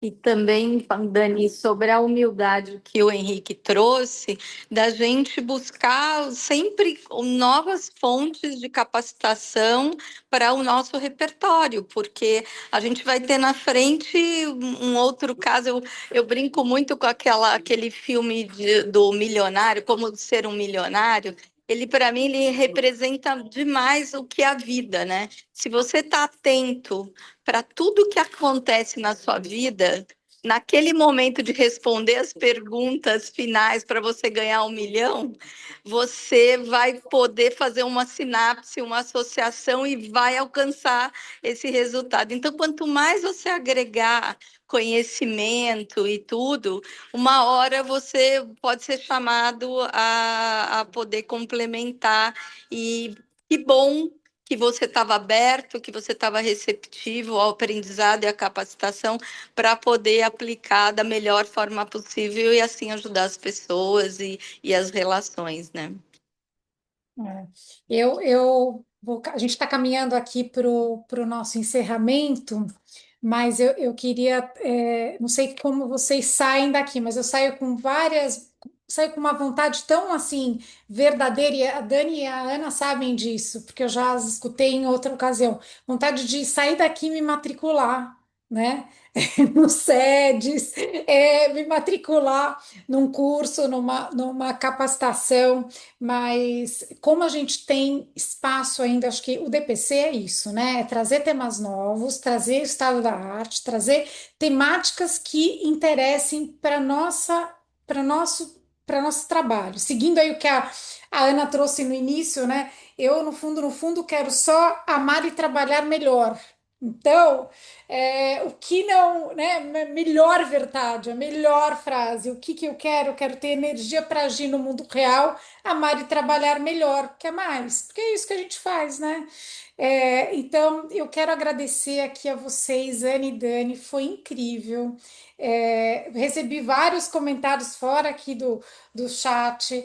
E também, Dani, sobre a humildade que o Henrique trouxe, da gente buscar sempre novas fontes de capacitação para o nosso repertório, porque a gente vai ter na frente um outro caso. Eu brinco muito com aquele filme do milionário, Como Ser um Milionário. Ele, para mim, ele representa demais o que é a vida, né? Se você está atento para tudo que acontece na sua vida, naquele momento de responder as perguntas finais para você ganhar 1 milhão, você vai poder fazer uma sinapse, uma associação e vai alcançar esse resultado. Então, quanto mais você agregar conhecimento e tudo, uma hora você pode ser chamado a poder complementar. E que bom que você estava aberto, que você estava receptivo ao aprendizado e à capacitação para poder aplicar da melhor forma possível e assim ajudar as pessoas e as relações, né? Eu a gente está caminhando aqui para o nosso encerramento, mas eu queria, não sei como vocês saem daqui, mas eu saio com uma vontade tão assim verdadeira, e a Dani e a Ana sabem disso, porque eu já as escutei em outra ocasião, vontade de sair daqui e me matricular, né? No SEDES, me matricular num curso, numa capacitação, mas como a gente tem espaço ainda, acho que o DPC é isso, né? É trazer temas novos, trazer o estado da arte, trazer temáticas que interessem para para nosso trabalho. Seguindo aí o que a Ana trouxe no início, né? Eu, no fundo, quero só amar e trabalhar melhor. Então, o que não, né? Melhor verdade, a melhor frase. O que que eu quero? Eu quero ter energia para agir no mundo real, amar e trabalhar melhor. Quer mais? Porque é isso que a gente faz, né? Então, eu quero agradecer aqui a vocês, Anne e Dani, foi incrível. Recebi vários comentários fora aqui do chat.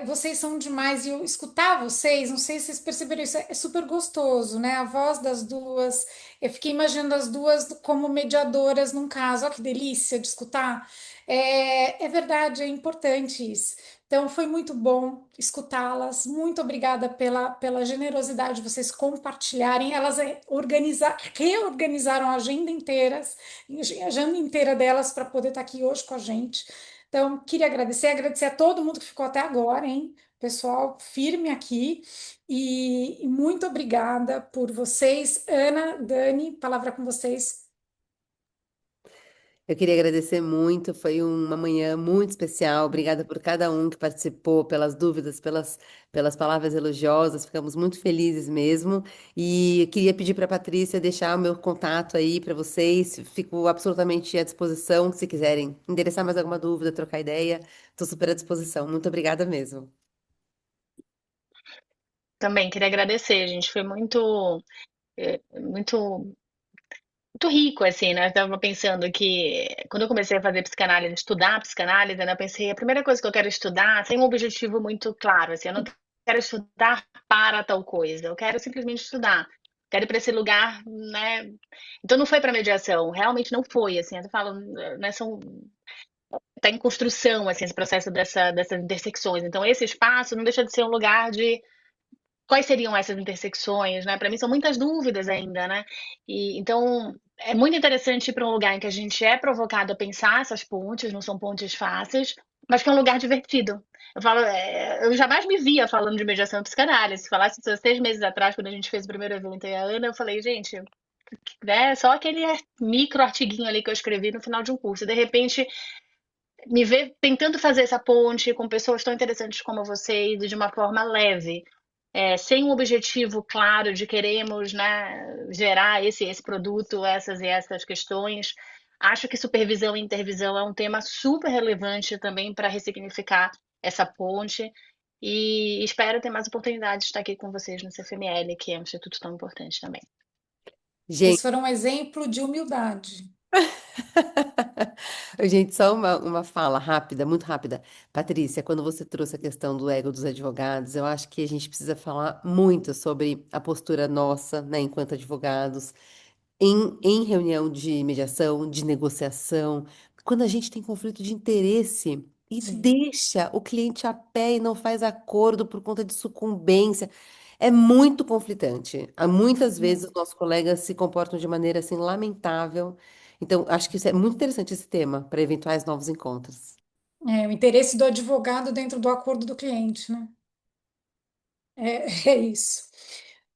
Vocês são demais e eu escutar vocês, não sei se vocês perceberam isso, é super gostoso, né? A voz das duas, eu fiquei imaginando as duas como mediadoras num caso, olha que delícia de escutar. É verdade, é importante isso. Então, foi muito bom escutá-las. Muito obrigada pela generosidade de vocês compartilharem. Elas reorganizaram a agenda inteira delas para poder estar aqui hoje com a gente. Então, queria agradecer a todo mundo que ficou até agora, hein? Pessoal, firme aqui. E muito obrigada por vocês. Ana, Dani, palavra com vocês. Eu queria agradecer muito, foi uma manhã muito especial. Obrigada por cada um que participou, pelas dúvidas, pelas palavras elogiosas. Ficamos muito felizes mesmo. E eu queria pedir para a Patrícia deixar o meu contato aí para vocês. Fico absolutamente à disposição, se quiserem endereçar mais alguma dúvida, trocar ideia. Estou super à disposição. Muito obrigada mesmo. Também queria agradecer, gente. Foi muito muito rico, assim, né? Eu tava pensando que quando eu comecei a fazer psicanálise, estudar psicanálise, né, eu pensei, a primeira coisa que eu quero estudar tem um objetivo muito claro, assim, eu não quero estudar para tal coisa, eu quero simplesmente estudar. Quero ir para esse lugar, né? Então não foi para mediação, realmente não foi, assim, eu falo, né, tá em construção, assim, esse processo dessas intersecções. Então esse espaço não deixa de ser um lugar de quais seriam essas intersecções, né? Para mim são muitas dúvidas ainda, né? E então é muito interessante ir para um lugar em que a gente é provocado a pensar essas pontes, não são pontes fáceis, mas que é um lugar divertido. Eu falo, eu jamais me via falando de mediação e psicanálise. Se falasse isso há 6 meses atrás, quando a gente fez o primeiro evento e a Ana, eu falei, gente, né, só aquele micro artiguinho ali que eu escrevi no final de um curso. De repente, me ver tentando fazer essa ponte com pessoas tão interessantes como vocês e de uma forma leve, sem um objetivo claro de queremos, né, gerar esse produto, essas e essas questões. Acho que supervisão e intervisão é um tema super relevante também para ressignificar essa ponte. E espero ter mais oportunidades de estar aqui com vocês no CFML, que é um instituto tão importante também. Vocês Gente, foram um exemplo de humildade. gente, só uma fala rápida, muito rápida. Patrícia, quando você trouxe a questão do ego dos advogados, eu acho que a gente precisa falar muito sobre a postura nossa, né, enquanto advogados, em reunião de mediação, de negociação, quando a gente tem conflito de interesse e Sim, deixa o cliente a pé e não faz acordo por conta de sucumbência, é muito conflitante. Há muitas vezes os muito. nossos colegas se comportam de maneira assim lamentável. Então, acho que isso é muito interessante esse tema para eventuais novos encontros. O interesse do advogado dentro do acordo do cliente, né? É isso.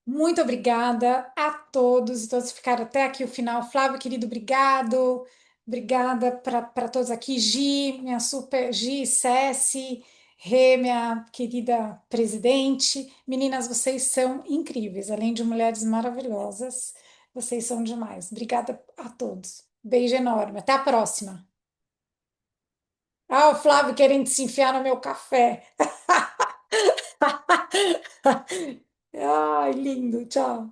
Muito obrigada a todos e todos que ficaram até aqui o final. Flávio, querido, obrigado. Obrigada para todos aqui. Gi, minha super Gi, Cessi, Rê, minha querida presidente. Meninas, vocês são incríveis. Além de mulheres maravilhosas, vocês são demais. Obrigada a todos. Beijo enorme. Até a próxima. Ah, o Flávio querendo se enfiar no meu café. Ai, lindo. Tchau.